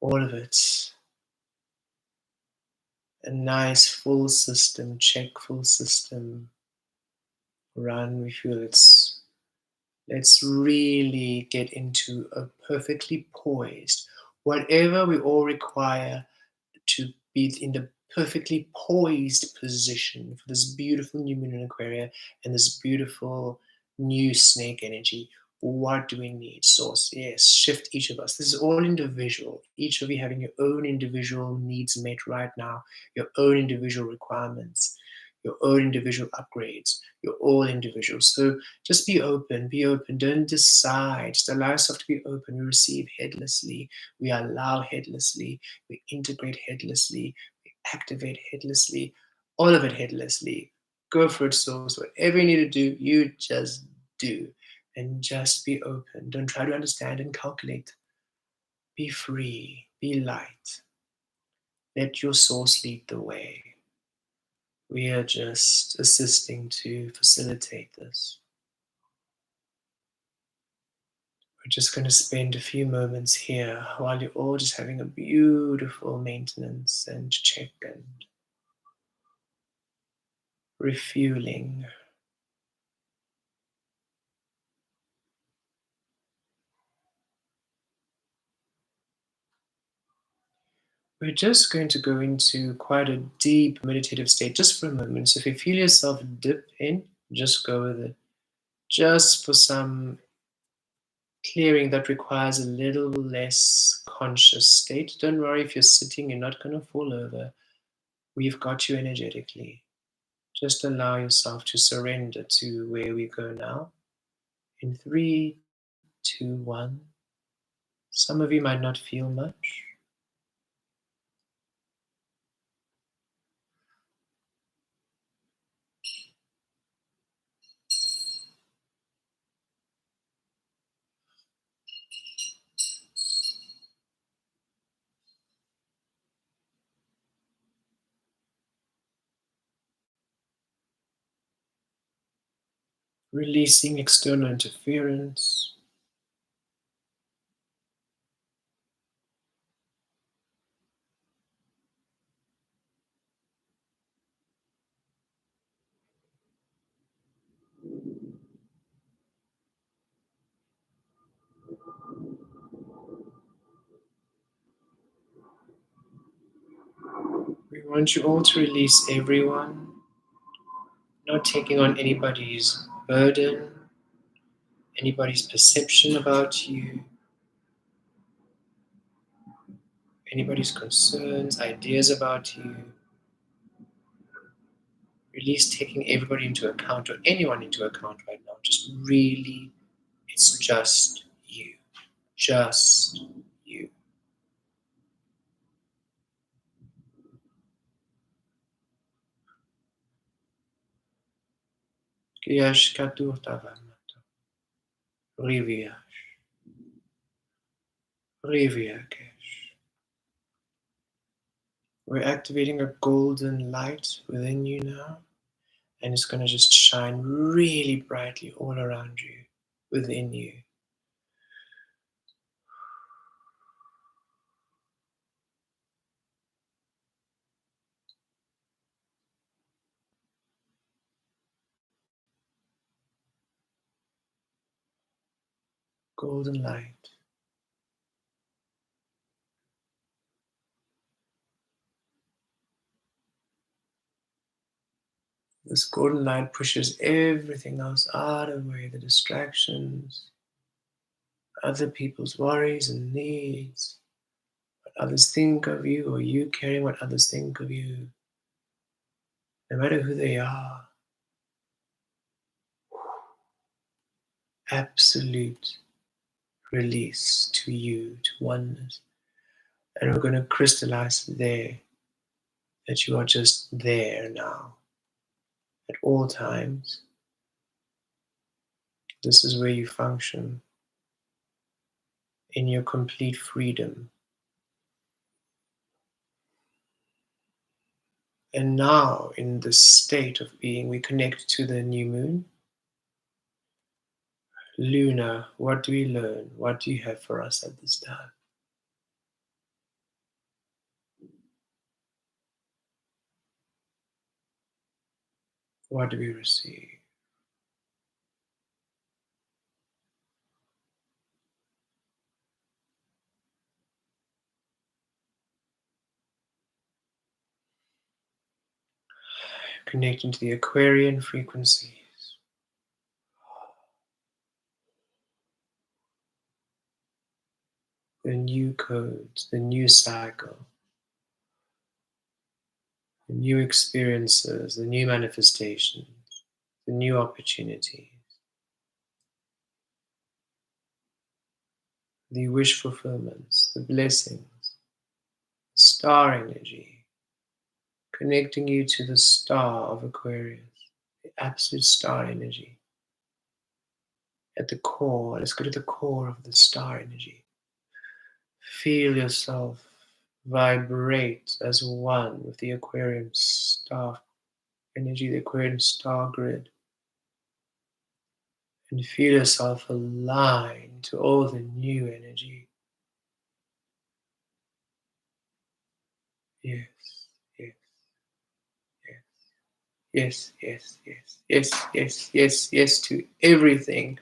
all of it. A nice full system, check full system, run. We feel let's really get into a perfectly poised, whatever we all require to be in the perfectly poised position for this beautiful new moon in Aquarius and this beautiful new snake energy. What do we need? Source, yes, shift each of us. This is all individual. Each of you having your own individual needs met right now, your own individual requirements, your own individual upgrades. You're all individuals. So just be open, be open. Don't decide. Just allow yourself to be open. We receive headlessly. We allow headlessly. We integrate headlessly. We activate headlessly. All of it headlessly. Go for it, souls. Whatever you need to do, you just do. And just be open. Don't try to understand and calculate. Be free. Be light. Let your source lead the way. We are just assisting to facilitate this. We're just going to spend a few moments here while you're all just having a beautiful maintenance and check and refueling. We're just going to go into quite a deep meditative state just for a moment. So if you feel yourself dip in, just go with it. Just for some clearing that requires a little less conscious state. Don't worry if you're sitting, you're not going to fall over. We've got you energetically. Just allow yourself to surrender to where we go now. In 3, 2, 1. Some of you might not feel much. Releasing external interference. We want you all to release everyone, not taking on anybody's burden, anybody's perception about you, anybody's concerns, ideas about you. Release taking everybody into account or anyone into account right now. Just really, it's just you. Just you. Kiyash katur tavanato. Riviash. Riviakesh. We're activating a golden light within you now, and it's going to just shine really brightly all around you, within you. Golden light. This golden light pushes everything else out of the way, the distractions, other people's worries and needs, what others think of you, or you caring what others think of you, no matter who they are. Absolute release to you, to oneness. And we're going to crystallize there that you are just there now at all times. This is where you function in your complete freedom. And now, in this state of being, we connect to the new moon. Luna, what do we learn? What do you have for us at this time? What do we receive? Connecting to the Aquarian frequencies. The new codes, the new cycle, the new experiences, the new manifestations, the new opportunities, the wish fulfillments, the blessings, the star energy, connecting you to the star of Aquarius, the absolute star energy. At the core, let's go to the core of the star energy. Feel yourself vibrate as one with the Aquarium star energy, the Aquarian star grid. And feel yourself aligned to all the new energy. Yes, yes, yes, yes, yes, yes, yes, yes, yes, yes to everything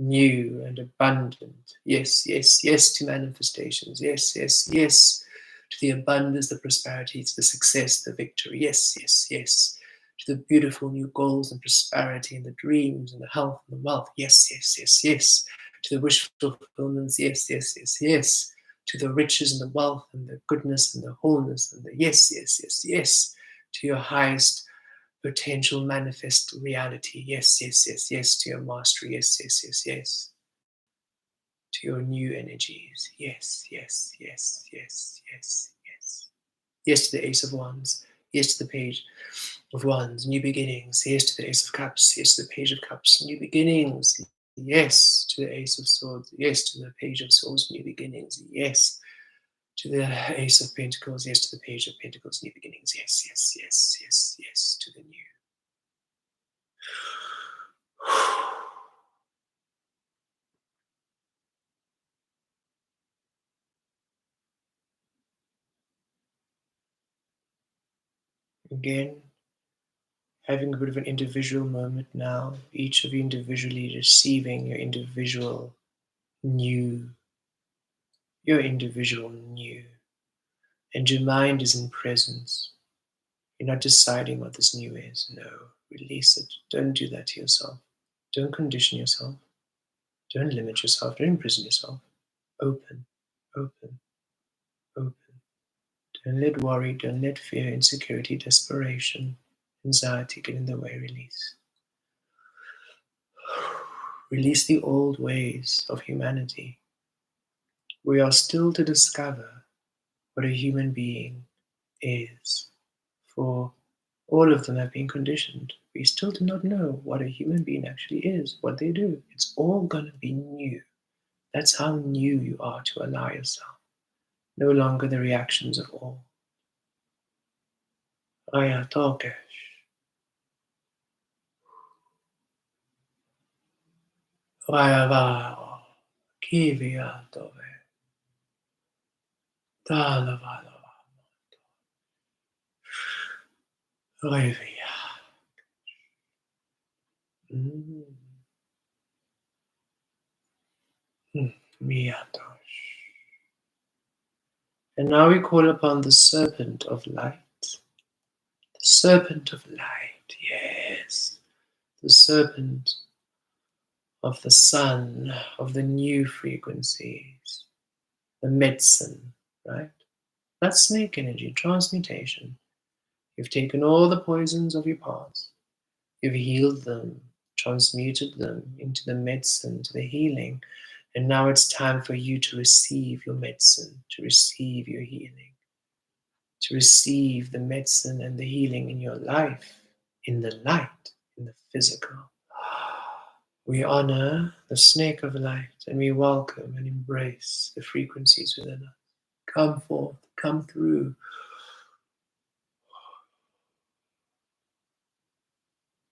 new and abundant. Yes, yes, yes to manifestations. Yes, yes, yes to the abundance, the prosperity, to the success, the victory. Yes, yes, yes to the beautiful new goals and prosperity and the dreams and the health and the wealth. Yes, yes, yes, yes to the wish fulfillments. Yes, yes, yes, yes to the riches and the wealth and the goodness and the wholeness and the yes, yes, yes, yes to your highest potential manifest reality. Yes, yes, yes, yes to your mastery. Yes, yes, yes, yes to your new energies. Yes, yes, yes, yes, yes, yes. Yes to the Ace of Wands. Yes to the Page of Wands, new beginnings. Yes to the Ace of Cups. Yes to the Page of Cups, new beginnings. Yes to the Ace of Swords. Yes to the Page of Swords, new beginnings. Yes to the Ace of Pentacles. Yes to the Page of Pentacles, new beginnings. Yes, yes, yes, yes, yes to the new. Again, having a bit of an individual moment now, each of you individually receiving your individual new, and your mind is in presence. You're not deciding what this new is. No, release it. Don't do that to yourself. Don't condition yourself. Don't limit yourself. Don't imprison yourself. Open, open, open. Don't let worry, don't let fear, insecurity, desperation, anxiety get in the way. Release. Release the old ways of humanity. We are still to discover what a human being is. For all of them have been conditioned. We still do not know what a human being actually is, what they do. It's all going to be new. That's how new you are to allow yourself. No longer the reactions of all. Raya Tokesh. Raya Varo. Kivia Tove. Talavalava. Revia. Miatosh. And now we call upon the serpent of light. The serpent of light, yes. The serpent of the sun, of the new frequencies, the medicine, right? That's snake energy, transmutation. You've taken all the poisons of your past, you've healed them, transmuted them into the medicine, to the healing, and now it's time for you to receive your medicine, to receive your healing, to receive the medicine and the healing in your life, in the light, in the physical. We honor the snake of light and we welcome and embrace the frequencies within us. Come forth, come through.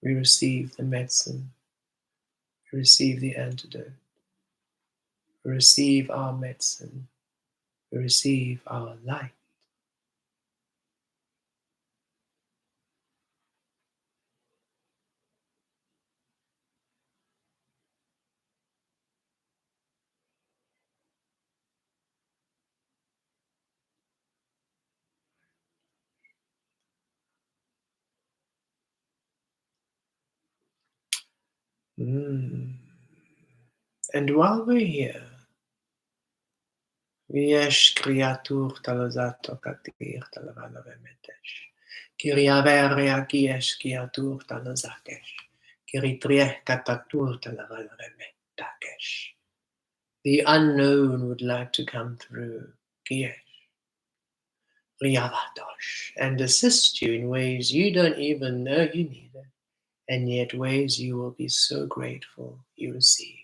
We receive the medicine. We receive the antidote. We receive our medicine. We receive our light. And while we're here, ויש קריאטור תלזתו כתיר תלבנה ומתש. קריאבריה כי יש קריאטור תלזקש. קריטריח כתתור תלבנה ומתקש. The unknown would like to come through, Kiesh, Riyavadosh, and assist you in ways you don't even know you need it, and yet ways you will be so grateful you received.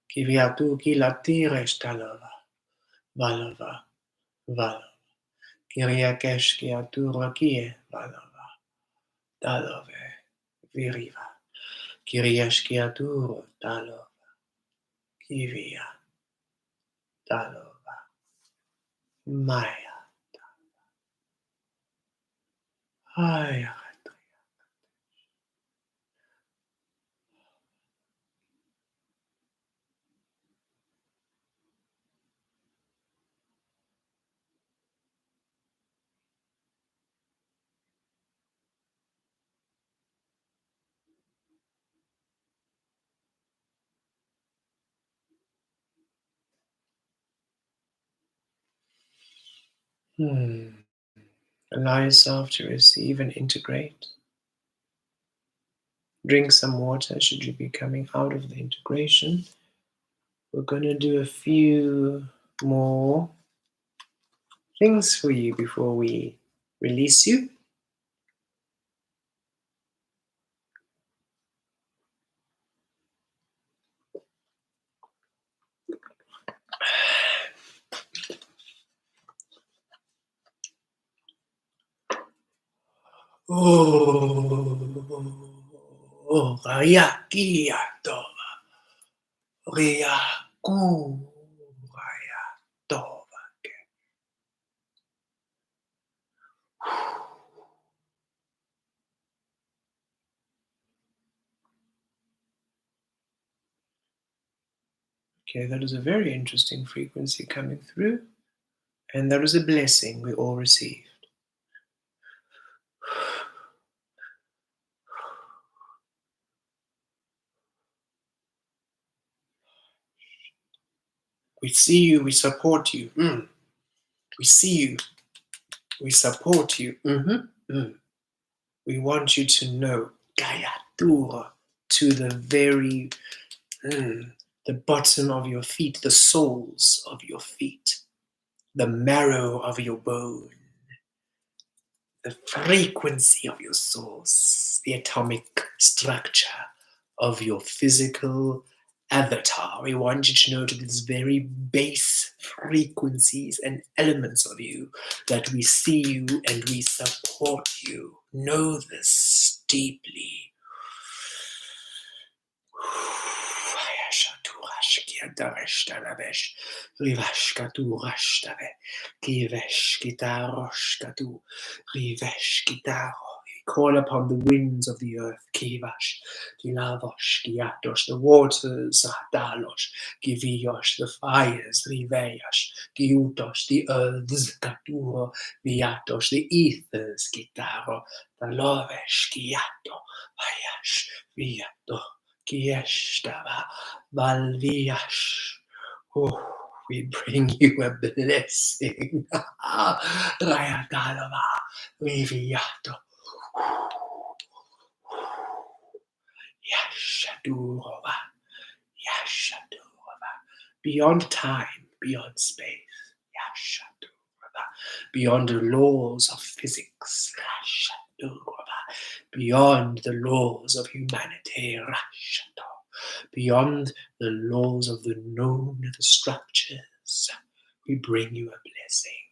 Kiviatu kilatires talava, valava, valava. Kiriakesh kiatura kie, valava, talove, viriva. Kiriash kiaturo, talova, kivia, talova, maya, haya. Allow yourself to receive and integrate. Drink some water should you be coming out of the integration. We're going to do a few more things for you before we release you. Oh, Rayakiato, Riaku, Rayatova. Okay, that is a very interesting frequency coming through. And that was a blessing we all received. We see you, we support you. We see you, we support you. We want you to know, Gayatura, to the very the bottom of your feet, the soles of your feet, the marrow of your bone, the frequency of your source, the atomic structure of your physical avatar. We want you to know to these very base frequencies and elements of you that we see you and we support you. Know this deeply. Call upon the winds of the earth, Kivash, Kilavosh, Kiatos, the waters, Dalos, Kivios, the fires, Riveyash, Kiutos, the earths, Katuro, Viatos, the ethers, Kitaro, the Lovesh, Kiato, Vayash, Viato, Kieshtava, Valviash. Oh, we bring you a blessing. Rayadalava, Viviato. Yashadurova, Yashadurova. Beyond time, beyond space. Yashadurova. Beyond the laws of physics. Yashadurova. Beyond the laws of humanity. Rashadurova. Beyond the laws of the known, the structures. We bring you a blessing.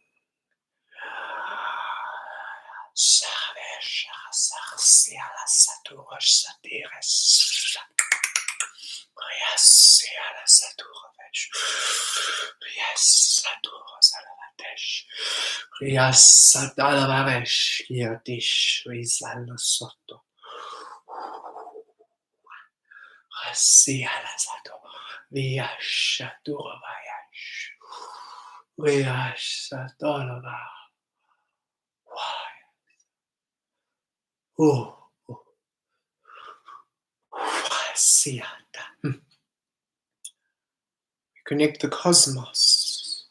Connect the cosmos,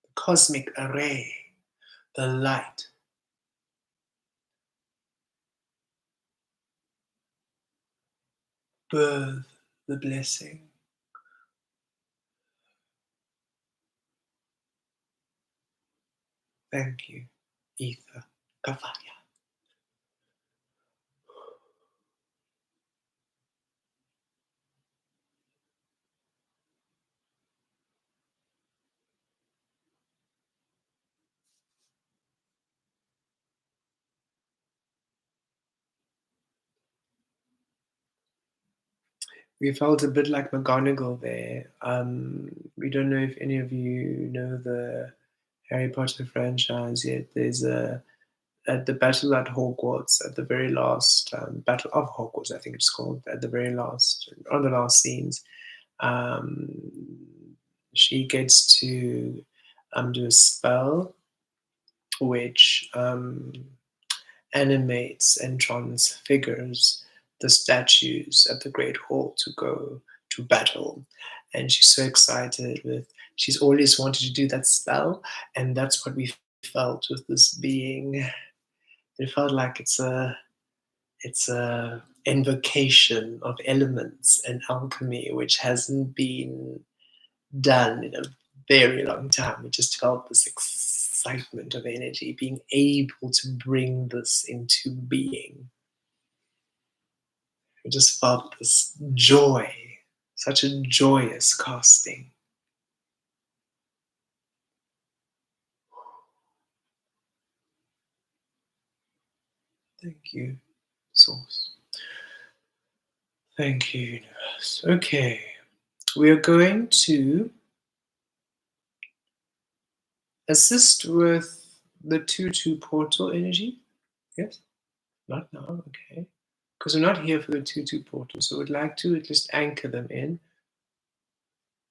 the cosmic array, the light. Birth the blessing. Thank you, Ether, Kavaya. We felt a bit like McGonagall there. We don't know if any of you know the Harry Potter franchise yet. There's at the battle at Hogwarts, at the very last battle of Hogwarts, I think it's called, at the very last, on the last scenes, um, she gets to do a spell which animates and transfigures the statues at the Great Hall to go to battle. And she's so excited she's always wanted to do that spell, and that's what we felt with this being. It felt like it's a invocation of elements and alchemy which hasn't been done in a very long time. We just felt this excitement of energy, being able to bring this into being. We just felt this joy, such a joyous casting. Thank you, Source. Thank you, Universe. Okay, we are going to assist with the 2-2 portal energy. Yes? Not now, okay. Because we're not here for the 2-2 portal, so we'd like to just anchor them in.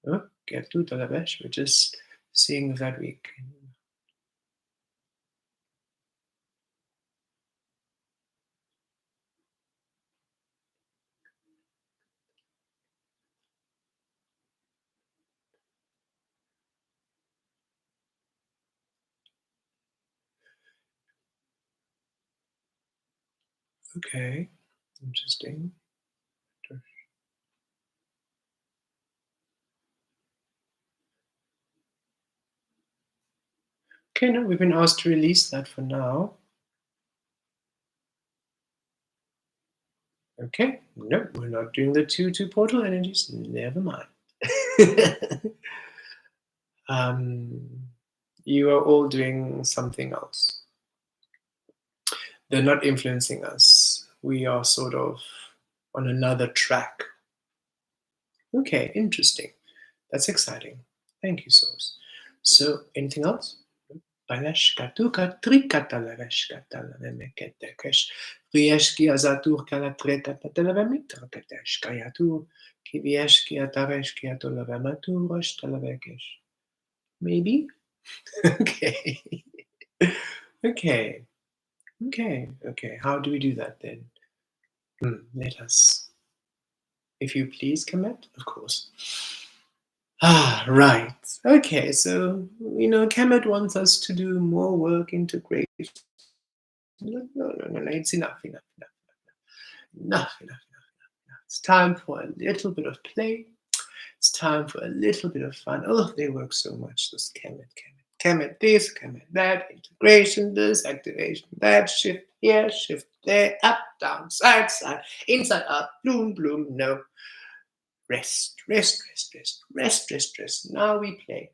Oh, get to Dalavesh. We're just seeing if that we can Okay. Interesting. Okay, no, we've been asked to release that for now. Okay, no, we're not doing the 2 portal energies. Never mind. um, you are all doing something else. They're not influencing us. We are sort of on another track. Okay, interesting. That's exciting. Thank you, Source. So, anything else? Balashkatuka trikatalaveshkatalavemeketekesh. Rieshki azatur kalatrekatatalavemitrakateshkayatur. Kivieshki atareshki atolavematurash. Maybe? Okay. Okay. Okay. How do we do that then? Let us. If you please, Kemet, of course. Right. Okay, so, Kemet wants us to do more work integration. No, it's enough. It's time for a little bit of play. It's time for a little bit of fun. Oh, they work so much, this Kemet this, Kemet that, integration this, activation that, shift here, shift there, up, down, side, inside, out, bloom, no. Rest. Now we play.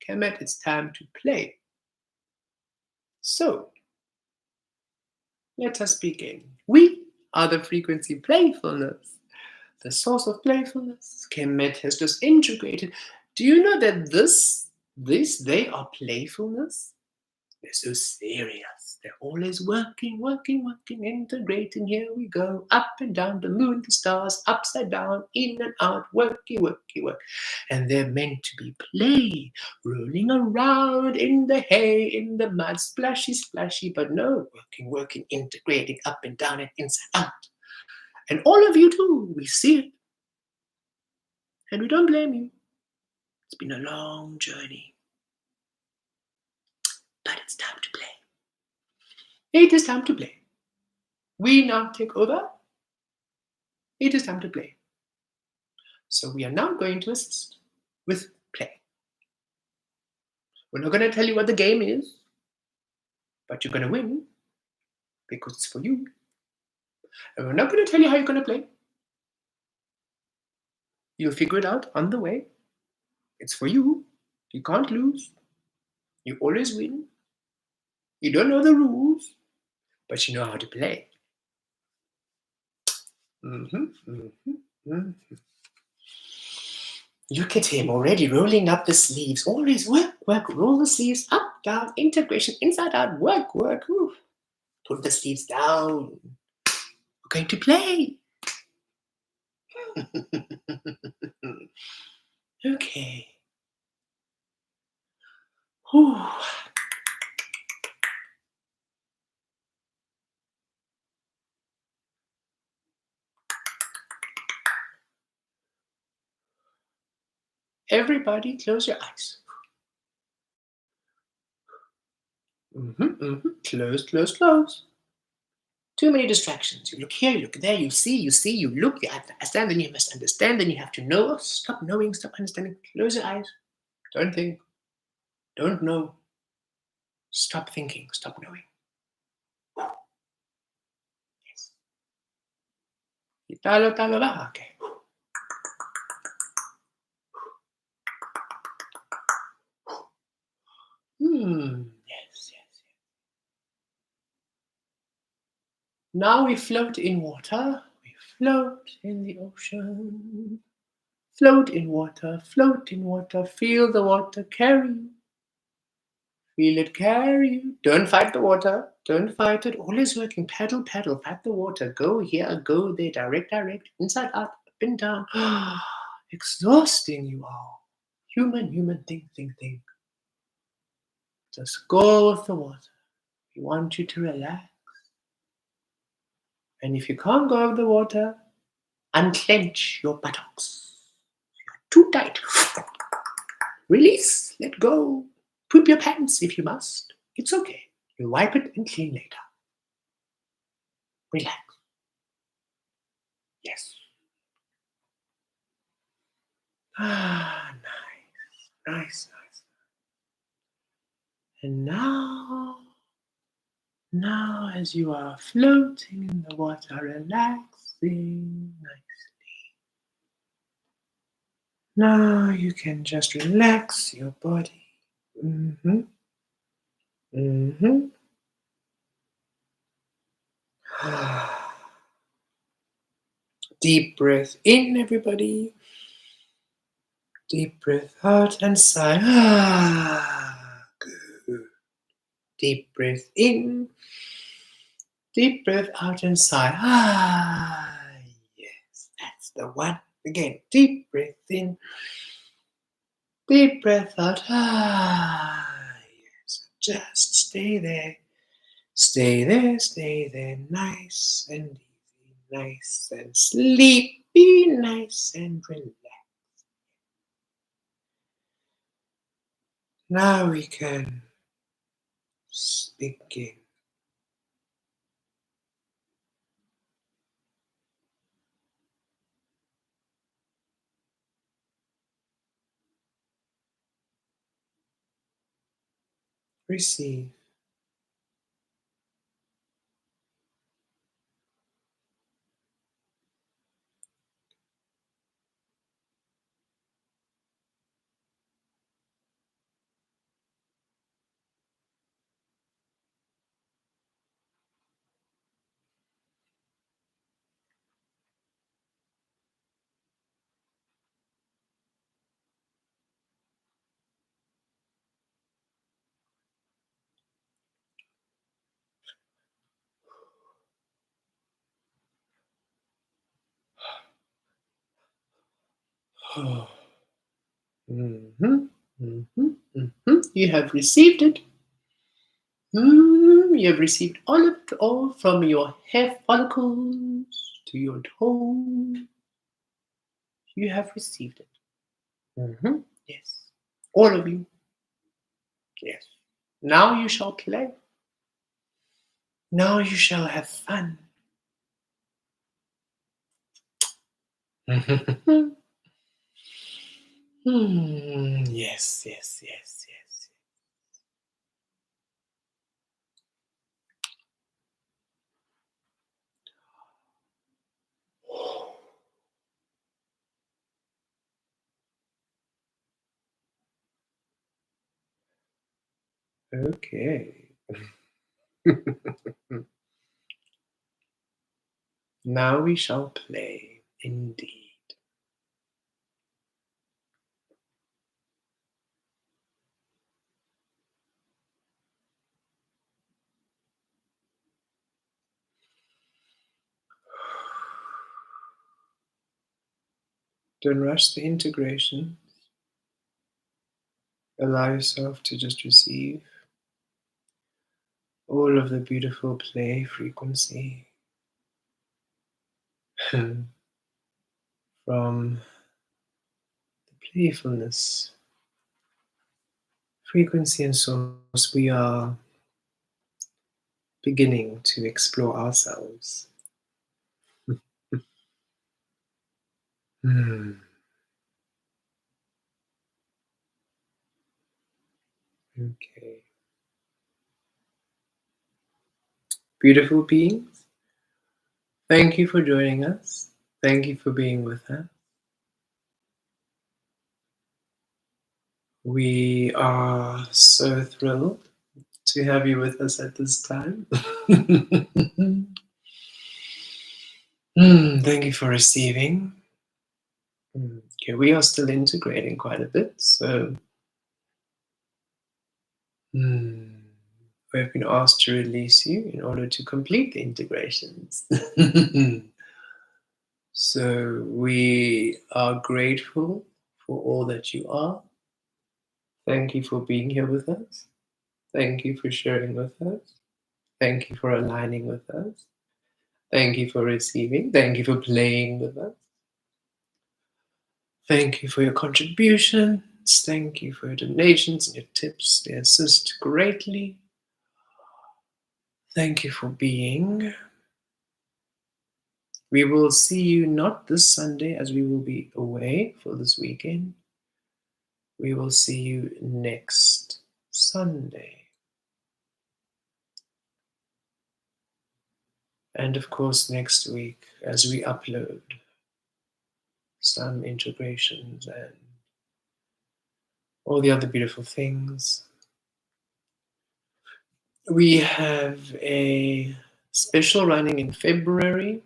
Kemet, it's time to play. So, let us begin. We are the frequency playfulness, the source of playfulness. Kemet has just integrated. Do you know that they are playfulness? They're so serious. They're always working, integrating. Here we go. Up and down, the moon, the stars, upside down, in and out, work. And they're meant to be play, rolling around in the hay, in the mud, splashy, but no, working, integrating, up and down and inside out. And all of you too, we see it. And we don't blame you. It's been a long journey. But it's time to play. It is time to play. We now take over. It is time to play. So we are now going to assist with play. We're not going to tell you what the game is, but you're going to win because it's for you. And we're not going to tell you how you're going to play. You'll figure it out on the way. It's for you. You can't lose. You always win. You don't know the rules, but you know how to play. Look at him already rolling up the sleeves. Always work, roll the sleeves up, down, integration, inside out, work. Ooh. Put the sleeves down. We're going to play. Okay. Whew. Everybody close your eyes. Close. Too many distractions. You look here, you look there, you see, you look, you have to understand, then you must understand, then you have to know. Stop knowing, stop understanding. Close your eyes. Don't think. Don't know. Stop thinking, stop knowing. Yes. Talo, okay. Yes. Now we float in water. We float in the ocean. Float in water. Feel the water carry you. Feel it carry you. Don't fight the water. Don't fight it. Always working. Paddle. Fight the water. Go here, go there. Direct. Inside, out, up and down. Exhausting you are. Human, think. Just go with the water. We want you to relax. And if you can't go over the water, unclench your buttocks. You're too tight. Release. Let go. Poop your pants if you must. It's okay. You'll wipe it and clean later. Relax. Yes. Ah, nice. Nice, nice. And now as you are floating in the water, relaxing nicely. Now you can just relax your body. Mm-hmm. Mm-hmm. Deep breath in, everybody. Deep breath out and sigh. Good. Deep breath in. Deep breath out and sigh. Yes, that's the one. Again, deep breath in. Deep breath out. Yes, just stay there. Stay there, stay there. Nice and easy. Nice and sleepy. Nice and relaxed. Now we can begin. Receive. You have received it. You have received all of it, all from your hair follicles to your toes. You have received it. Yes. All of you. Yes. Now you shall play. Now you shall have fun. Yes, yes, yes, yes. Okay. Now we shall play, indeed. Don't rush the integration. Allow yourself to just receive all of the beautiful play frequency from the playfulness, frequency and source. We are beginning to explore ourselves. Okay. Beautiful beings, thank you for joining us. Thank you for being with us. We are so thrilled to have you with us at this time. Thank you for receiving. Okay, we are still integrating quite a bit, so we've been asked to release you in order to complete the integrations. So we are grateful for all that you are. Thank you for being here with us. Thank you for sharing with us. Thank you for aligning with us. Thank you for receiving. Thank you for playing with us. Thank you for your contributions. Thank you for your donations and your tips. They assist greatly. Thank you for being. We will see you not this Sunday, as we will be away for this weekend. We will see you next Sunday. And of course, next week, as we upload some integrations and all the other beautiful things. We have a special running in February.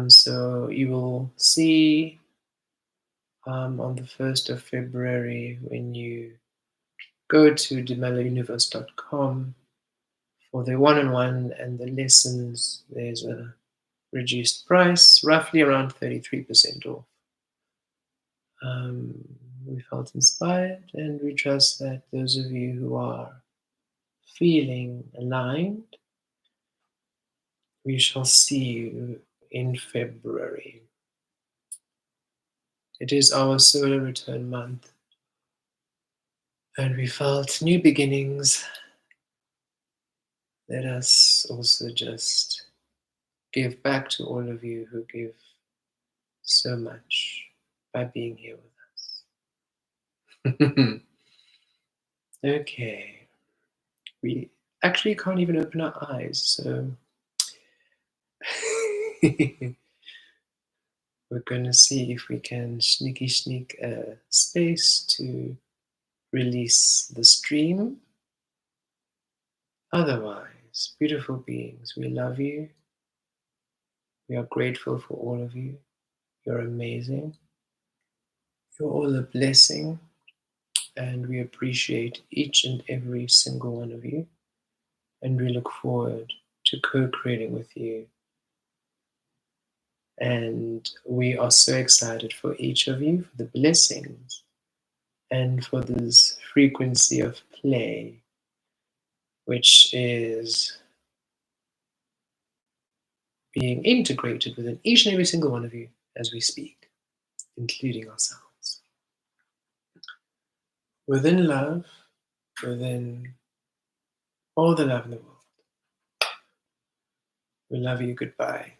So you will see on the 1st of February when you go to demelauniverse.com for the one-on-one and the lessons. There's a reduced price, roughly around 33% off. We felt inspired, and we trust that those of you who are feeling aligned, we shall see you in February. It is our solar return month, and we felt new beginnings. Let us also just give back to all of you who give so much by being here with us. Okay. We actually can't even open our eyes, so we're going to see if we can sneak a space to release the stream. Otherwise, beautiful beings, we love you. We are grateful for all of you. You're amazing. You're all a blessing, and we appreciate each and every single one of you. And we look forward to co-creating with you. And we are so excited for each of you, for the blessings, and for this frequency of play, which is being integrated within each and every single one of you as we speak, including ourselves. Within love, within all the love in the world, we love you. Goodbye.